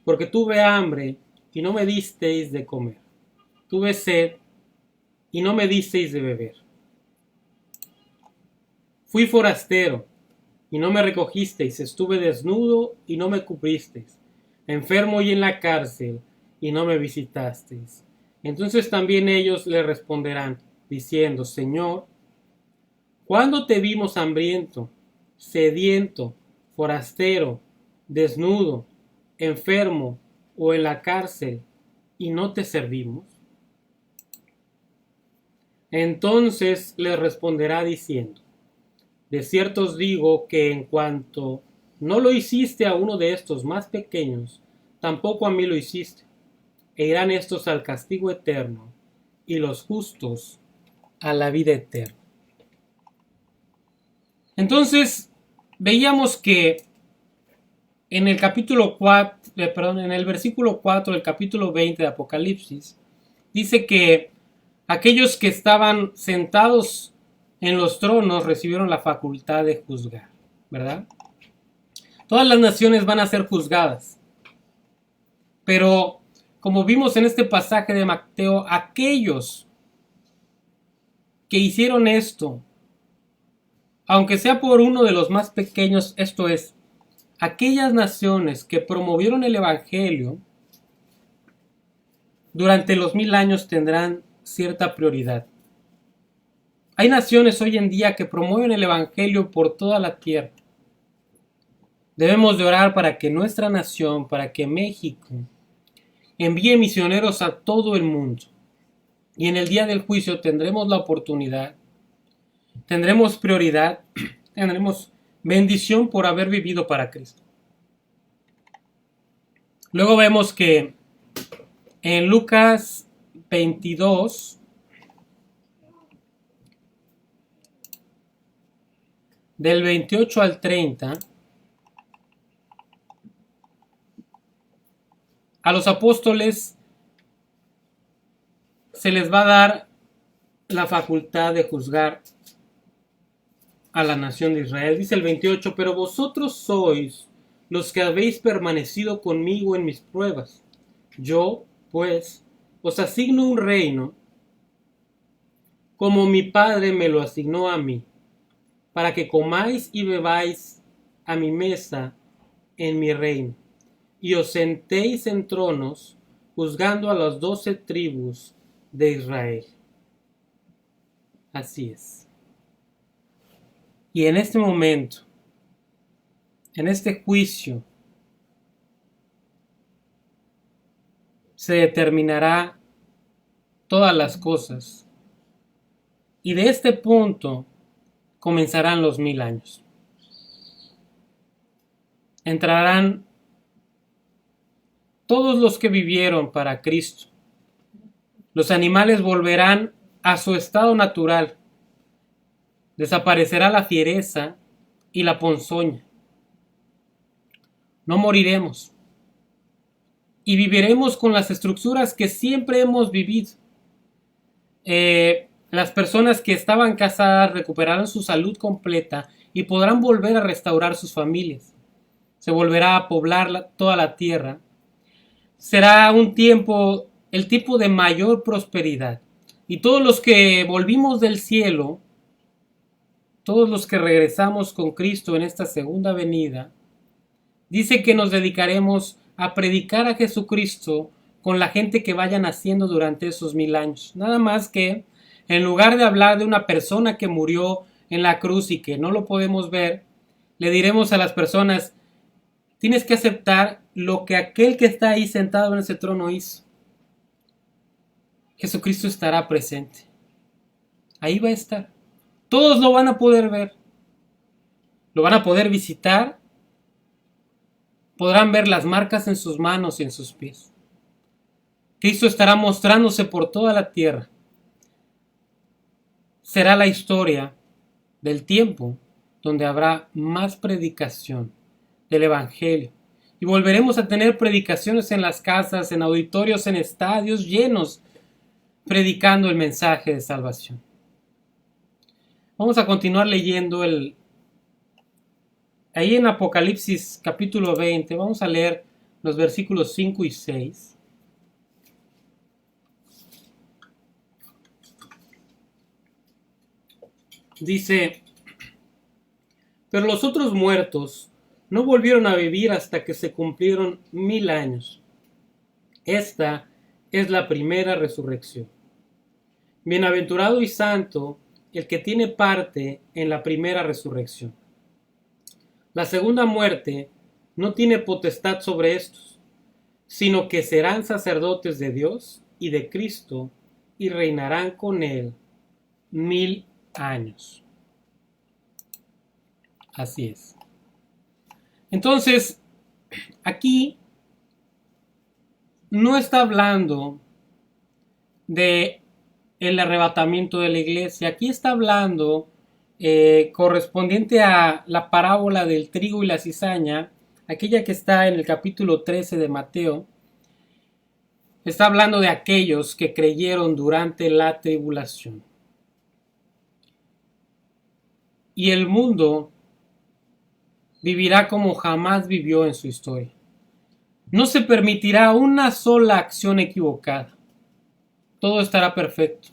B: porque tuve hambre y no me disteis de comer, tuve sed y no me disteis de beber, fui forastero y no me recogisteis, estuve desnudo y no me cubristeis, enfermo y en la cárcel y no me visitasteis. Entonces también ellos le responderán diciendo: Señor, ¿cuándo te vimos hambriento, sediento, forastero, desnudo, enfermo o en la cárcel y no te servimos? Entonces les responderá diciendo: de cierto os digo que en cuanto no lo hiciste a uno de estos más pequeños, tampoco a mí lo hiciste. E irán estos al castigo eterno, y los justos a la vida eterna. Entonces, veíamos que en el capítulo 4, en el versículo 4 del capítulo 20 de Apocalipsis, dice que aquellos que estaban sentados en los tronos recibieron la facultad de juzgar, ¿verdad? Todas las naciones van a ser juzgadas. Pero, como vimos en este pasaje de Mateo, aquellos que hicieron esto, aunque sea por uno de los más pequeños, esto es, aquellas naciones que promovieron el Evangelio, durante los 1000 años tendrán cierta prioridad. Hay naciones hoy en día que promueven el Evangelio por toda la tierra. Debemos de orar para que nuestra nación, para que México, envíe misioneros a todo el mundo. Y en el día del juicio tendremos la oportunidad, tendremos prioridad, tendremos bendición por haber vivido para Cristo. Luego vemos que en Lucas 22, del 28 al 30, a los apóstoles se les va a dar la facultad de juzgar a la nación de Israel. Dice el 28, pero vosotros sois los que habéis permanecido conmigo en mis pruebas. Yo, pues, os asigno un reino, como mi Padre me lo asignó a mí, para que comáis y bebáis a mi mesa en mi reino, y os sentéis en tronos, juzgando a las 12 tribus de Israel. Así es. Y en este momento, en este juicio, se determinará todas las cosas. Y de este punto comenzarán los 1000 años. Entrarán todos los que vivieron para Cristo. Los animales volverán a su estado natural. Desaparecerá la fiereza y la ponzoña. No moriremos. Y viviremos con las estructuras que siempre hemos vivido. Las personas que estaban casadas recuperarán su salud completa y podrán volver a restaurar sus familias. Se volverá a poblar toda la tierra. Será un tiempo, el tiempo de mayor prosperidad. Y todos los que volvimos del cielo, todos los que regresamos con Cristo en esta segunda venida, dice que nos dedicaremos a predicar a Jesucristo con la gente que vaya naciendo durante esos 1000 años. Nada más que, en lugar de hablar de una persona que murió en la cruz y que no lo podemos ver, le diremos a las personas: tienes que aceptar lo que aquel que está ahí sentado en ese trono hizo. Jesucristo estará presente. Ahí va a estar. Todos lo van a poder ver. Lo van a poder visitar. Podrán ver las marcas en sus manos y en sus pies. Cristo estará mostrándose por toda la tierra. Será la historia del tiempo donde habrá más predicación del Evangelio. Y volveremos a tener predicaciones en las casas, en auditorios, en estadios llenos, predicando el mensaje de salvación. Vamos a continuar leyendo ahí en Apocalipsis capítulo 20, vamos a leer los versículos 5 y 6. Dice: pero los otros muertos no volvieron a vivir hasta que se cumplieron 1000 años. Esta es la primera resurrección. Bienaventurado y santo el que tiene parte en la primera resurrección. La segunda muerte no tiene potestad sobre estos, sino que serán sacerdotes de Dios y de Cristo y reinarán con él 1000 años. Así es. Entonces, aquí no está hablando de el arrebatamiento de la iglesia. Aquí está hablando correspondiente a la parábola del trigo y la cizaña, aquella que está en el capítulo 13 de Mateo. Está hablando de aquellos que creyeron durante la tribulación. Y el mundo vivirá como jamás vivió en su historia. No se permitirá una sola acción equivocada. Todo estará perfecto.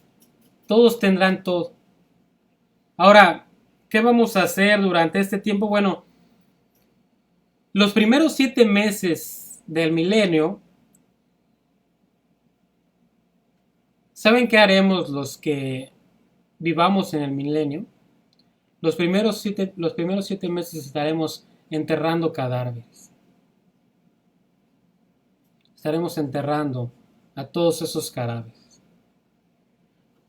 B: Todos tendrán todo. Ahora, ¿qué vamos a hacer durante este tiempo? Bueno, los primeros 7 meses del milenio, ¿saben qué haremos los que vivamos en el milenio? Los primeros siete meses estaremos enterrando cadáveres. Estaremos enterrando a todos esos cadáveres.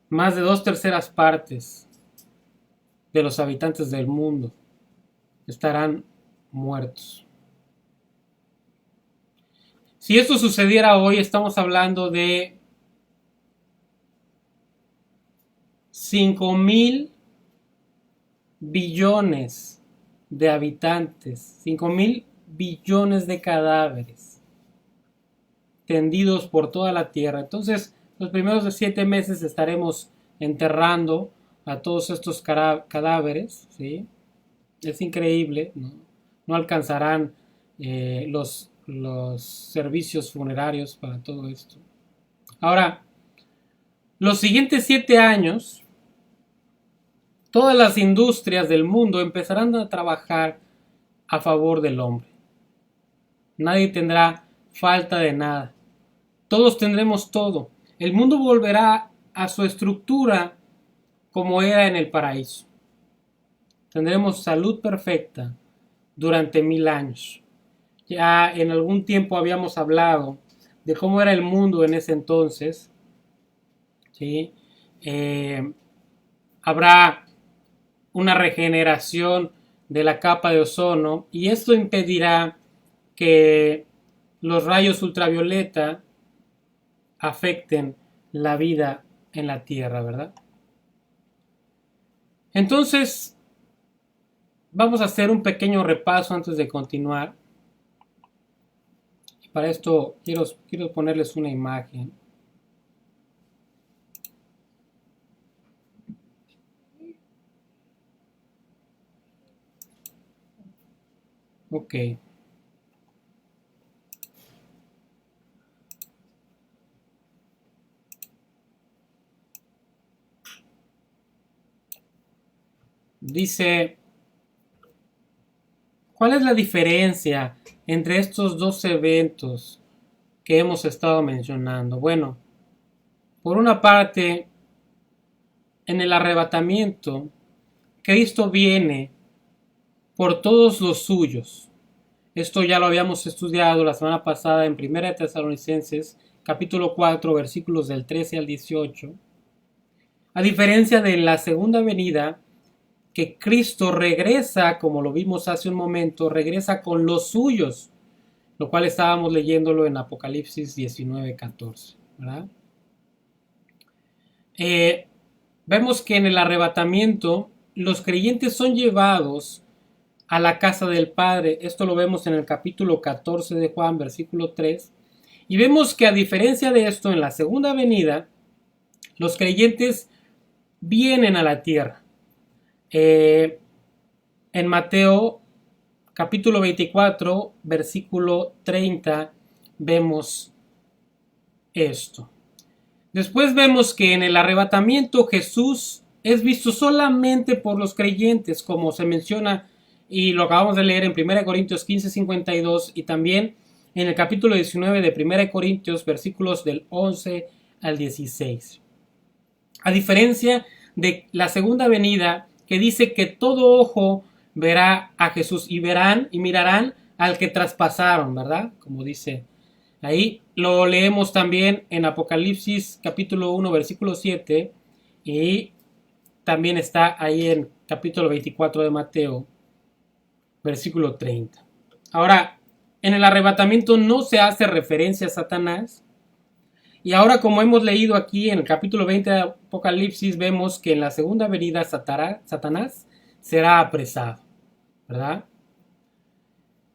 B: Más de 2/3 partes de los habitantes del mundo estarán muertos. Si esto sucediera hoy, estamos hablando de 5,000 billones de habitantes, 5,000 billones de cadáveres tendidos por toda la tierra. Entonces, los primeros 7 meses estaremos enterrando a todos estos cadáveres, ¿sí? Es increíble, ¿no? No alcanzarán los servicios funerarios para todo esto. Ahora, los siguientes 7 años, todas las industrias del mundo empezarán a trabajar a favor del hombre. Nadie tendrá falta de nada. Todos tendremos todo. El mundo volverá a su estructura como era en el paraíso. Tendremos salud perfecta durante 1000 años. Ya en algún tiempo habíamos hablado de cómo era el mundo en ese entonces. ¿Sí? Habrá una regeneración de la capa de ozono y esto impedirá que los rayos ultravioleta afecten la vida en la Tierra, ¿verdad? Entonces, vamos a hacer un pequeño repaso antes de continuar. Para esto quiero ponerles una imagen. Ok. Dice, ¿cuál es la diferencia entre estos dos eventos que hemos estado mencionando? Bueno, por una parte, en el arrebatamiento, Cristo viene por todos los suyos. Esto ya lo habíamos estudiado la semana pasada en 1 Tesalonicenses, capítulo 4, versículos del 13 al 18. A diferencia de la segunda venida, que Cristo regresa, como lo vimos hace un momento, regresa con los suyos, lo cual estábamos leyéndolo en Apocalipsis 19:14, ¿verdad? Vemos que en el arrebatamiento los creyentes son llevados a la casa del Padre. Esto lo vemos en el capítulo 14 de Juan, versículo 3. Y vemos que a diferencia de esto, en la segunda venida, los creyentes vienen a la tierra. En Mateo capítulo 24, versículo 30, vemos esto. Después vemos que en el arrebatamiento Jesús es visto solamente por los creyentes, como se menciona y lo acabamos de leer en 1 Corintios 15:52 y también en el capítulo 19 de 1 Corintios, versículos del 11 al 16. A diferencia de la segunda venida, que dice que todo ojo verá a Jesús y verán y mirarán al que traspasaron, ¿verdad? Como dice ahí. Lo leemos también en Apocalipsis capítulo 1 versículo 7 y también está ahí en capítulo 24 de Mateo versículo 30. Ahora, en el arrebatamiento no se hace referencia a Satanás. Y ahora, como hemos leído aquí en el capítulo 20 de Apocalipsis, vemos que en la segunda venida Satanás será apresado, ¿verdad?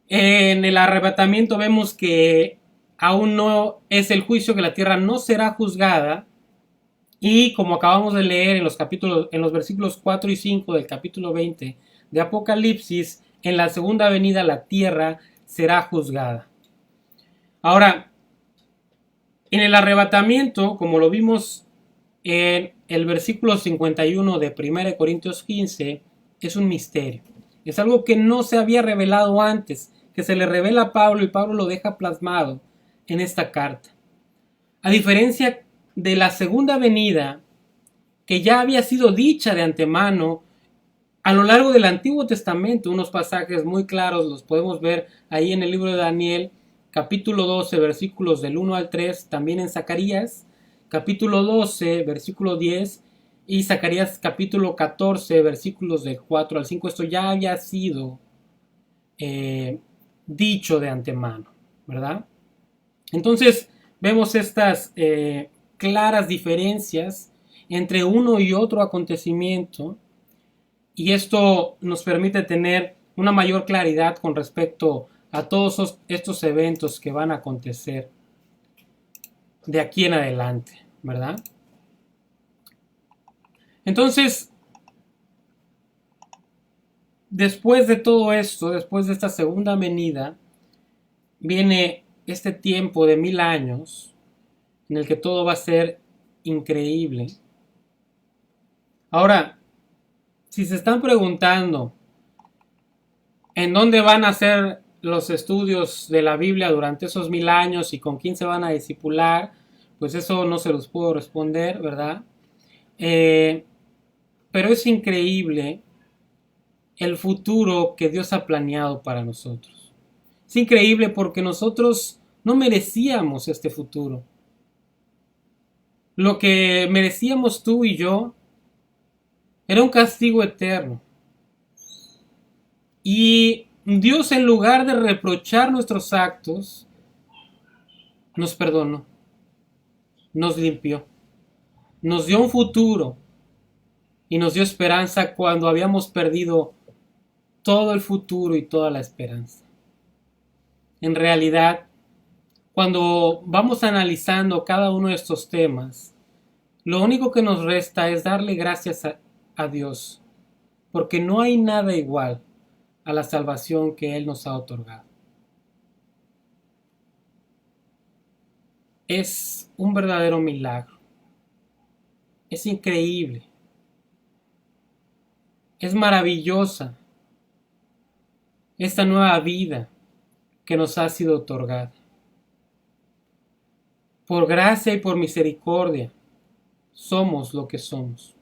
B: En el arrebatamiento vemos que aún no es el juicio, que la tierra no será juzgada. Y como acabamos de leer en los versículos 4 y 5 del capítulo 20 de Apocalipsis, en la segunda venida la tierra será juzgada. Ahora, en el arrebatamiento, como lo vimos en el versículo 51 de 1 Corintios 15, es un misterio. Es algo que no se había revelado antes, que se le revela a Pablo y Pablo lo deja plasmado en esta carta. A diferencia de la segunda venida, que ya había sido dicha de antemano a lo largo del Antiguo Testamento, unos pasajes muy claros los podemos ver ahí en el libro de Daniel, capítulo 12, versículos del 1 al 3, también en Zacarías, capítulo 12, versículo 10, y Zacarías capítulo 14, versículos del 4 al 5. Esto ya había sido dicho de antemano, ¿verdad? Entonces vemos estas claras diferencias entre uno y otro acontecimiento, y esto nos permite tener una mayor claridad con respecto a todos estos eventos que van a acontecer de aquí en adelante, ¿verdad? Entonces, después de todo esto, después de esta segunda venida, viene este tiempo de 1000 años en el que todo va a ser increíble. Ahora, si se están preguntando en dónde van a ser los estudios de la Biblia durante esos 1000 años y con quién se van a discipular, pues eso no se los puedo responder, ¿verdad? Pero es increíble el futuro que Dios ha planeado para nosotros. Es increíble porque nosotros no merecíamos este futuro. Lo que merecíamos tú y yo era un castigo eterno. Y Dios, en lugar de reprochar nuestros actos, nos perdonó, nos limpió, nos dio un futuro y nos dio esperanza cuando habíamos perdido todo el futuro y toda la esperanza. En realidad, cuando vamos analizando cada uno de estos temas, lo único que nos resta es darle gracias a Dios, porque no hay nada igual a la salvación que Él nos ha otorgado. Es un verdadero milagro. Es increíble. Es maravillosa esta nueva vida que nos ha sido otorgada. Por gracia y por misericordia somos lo que somos.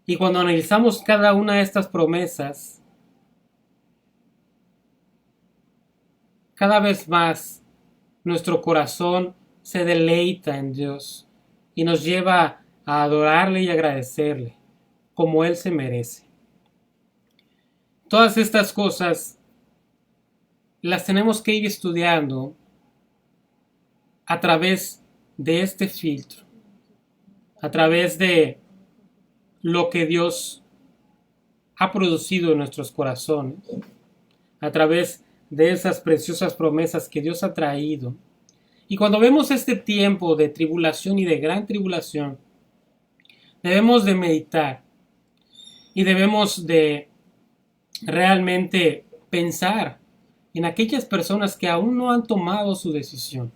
B: Y cuando analizamos cada una de estas promesas, cada vez más nuestro corazón se deleita en Dios y nos lleva a adorarle y agradecerle como Él se merece. Todas estas cosas las tenemos que ir estudiando a través de este filtro, a través de lo que Dios ha producido en nuestros corazones, a través de esas preciosas promesas que Dios ha traído. Y cuando vemos este tiempo de tribulación y de gran tribulación, debemos de meditar y debemos de realmente pensar en aquellas personas que aún no han tomado su decisión.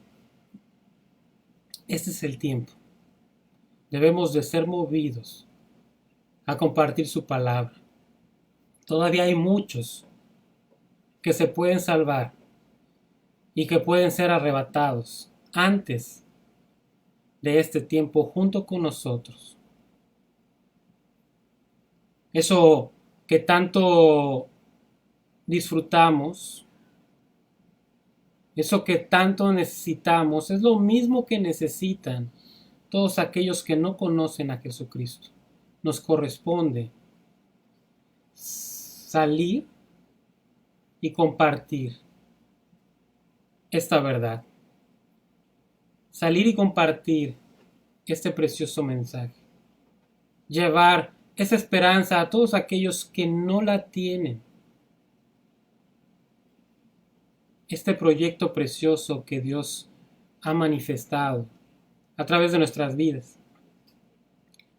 B: Este es el tiempo. Debemos de ser movidos a compartir su palabra. Todavía hay muchos que se pueden salvar y que pueden ser arrebatados antes de este tiempo junto con nosotros. Eso que tanto disfrutamos, eso que tanto necesitamos, es lo mismo que necesitan todos aquellos que no conocen a Jesucristo. Nos corresponde salir y compartir esta verdad. Salir y compartir este precioso mensaje. Llevar esa esperanza a todos aquellos que no la tienen. Este proyecto precioso que Dios ha manifestado a través de nuestras vidas.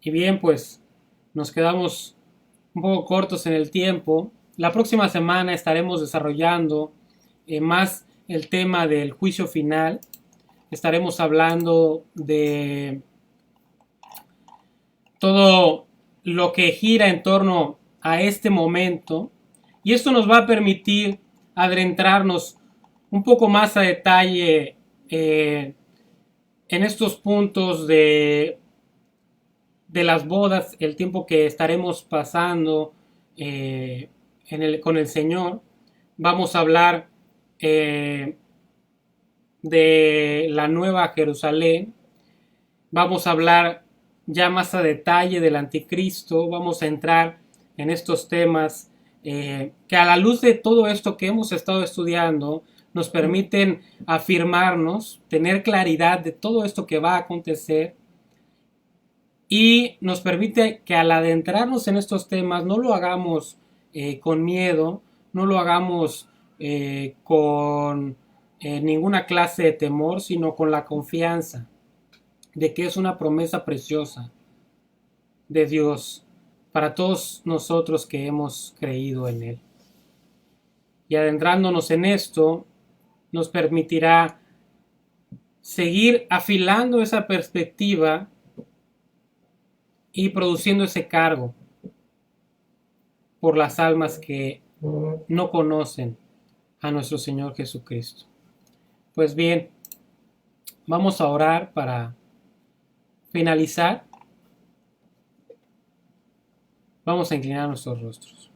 B: Y bien, pues nos quedamos un poco cortos en el tiempo. La próxima semana estaremos desarrollando más el tema del juicio final. Estaremos hablando de todo lo que gira en torno a este momento, y esto nos va a permitir adentrarnos un poco más a detalle en estos puntos de las bodas, el tiempo que estaremos pasando con el Señor. Vamos a hablar de la Nueva Jerusalén. Vamos a hablar ya más a detalle del anticristo. Vamos a entrar en estos temas que a la luz de todo esto que hemos estado estudiando nos permiten afirmarnos, tener claridad de todo esto que va a acontecer, y nos permite que al adentrarnos en estos temas no lo hagamos con miedo, no lo hagamos con ninguna clase de temor, sino con la confianza de que es una promesa preciosa de Dios para todos nosotros que hemos creído en Él. Y adentrándonos en esto, nos permitirá seguir afilando esa perspectiva y produciendo ese cargo por las almas que no conocen a nuestro Señor Jesucristo. Pues bien, vamos a orar para finalizar. Vamos a inclinar nuestros rostros.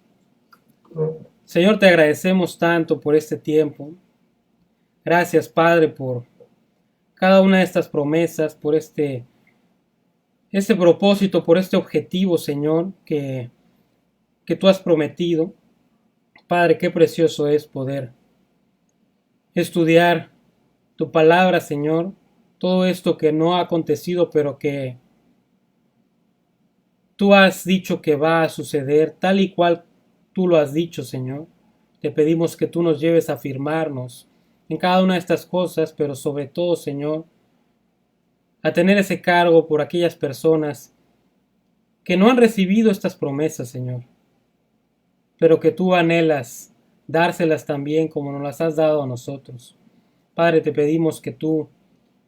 B: Señor, te agradecemos tanto por este tiempo. Gracias, Padre, por cada una de estas promesas, por este propósito, por este objetivo, Señor, que tú has prometido. Padre, qué precioso es poder estudiar tu palabra, Señor. Todo esto que no ha acontecido, pero que tú has dicho que va a suceder, tal y cual tú lo has dicho, Señor. Te pedimos que tú nos lleves a afirmarnos en cada una de estas cosas, pero sobre todo, Señor, a tener ese cargo por aquellas personas que no han recibido estas promesas, Señor, pero que tú anhelas dárselas también como nos las has dado a nosotros. Padre, te pedimos que tú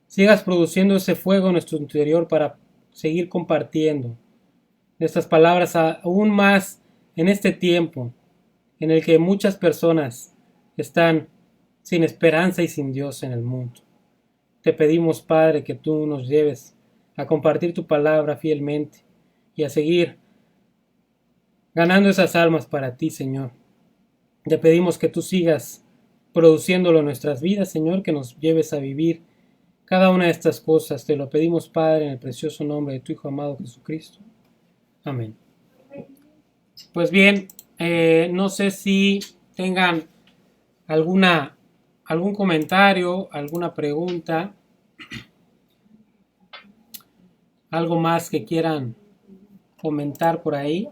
B: sigas produciendo ese fuego en nuestro interior para seguir compartiendo estas palabras aún más en este tiempo en el que muchas personas están sin esperanza y sin Dios en el mundo. Te pedimos, Padre, que tú nos lleves a compartir tu palabra fielmente y a seguir ganando esas almas para ti, Señor. Te pedimos que tú sigas produciéndolo en nuestras vidas, Señor, que nos lleves a vivir cada una de estas cosas. Te lo pedimos, Padre, en el precioso nombre de tu Hijo amado Jesucristo. Amén. Pues bien, no sé si tengan algún comentario, alguna pregunta, algo más que quieran comentar por ahí.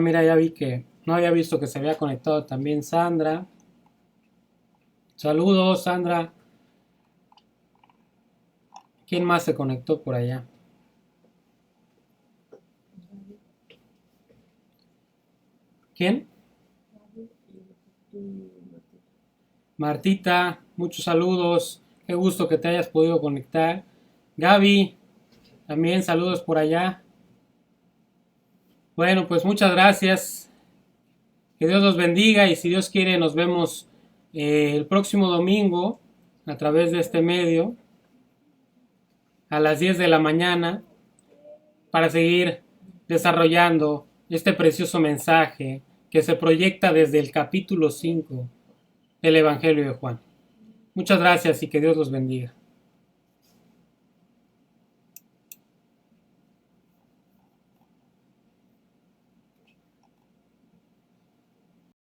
B: Mira, ya vi que no había visto que se había conectado también Sandra. Saludos, Sandra. ¿Quién más se conectó por allá? ¿Quién? Martita, muchos saludos. Qué gusto que te hayas podido conectar. Gaby, también saludos por allá. Bueno, pues muchas gracias. Que Dios los bendiga y si Dios quiere nos vemos el próximo domingo a través de este medio a las 10 de la mañana para seguir desarrollando este precioso mensaje que se proyecta desde el capítulo 5 del Evangelio de Juan. Muchas gracias y que Dios los bendiga.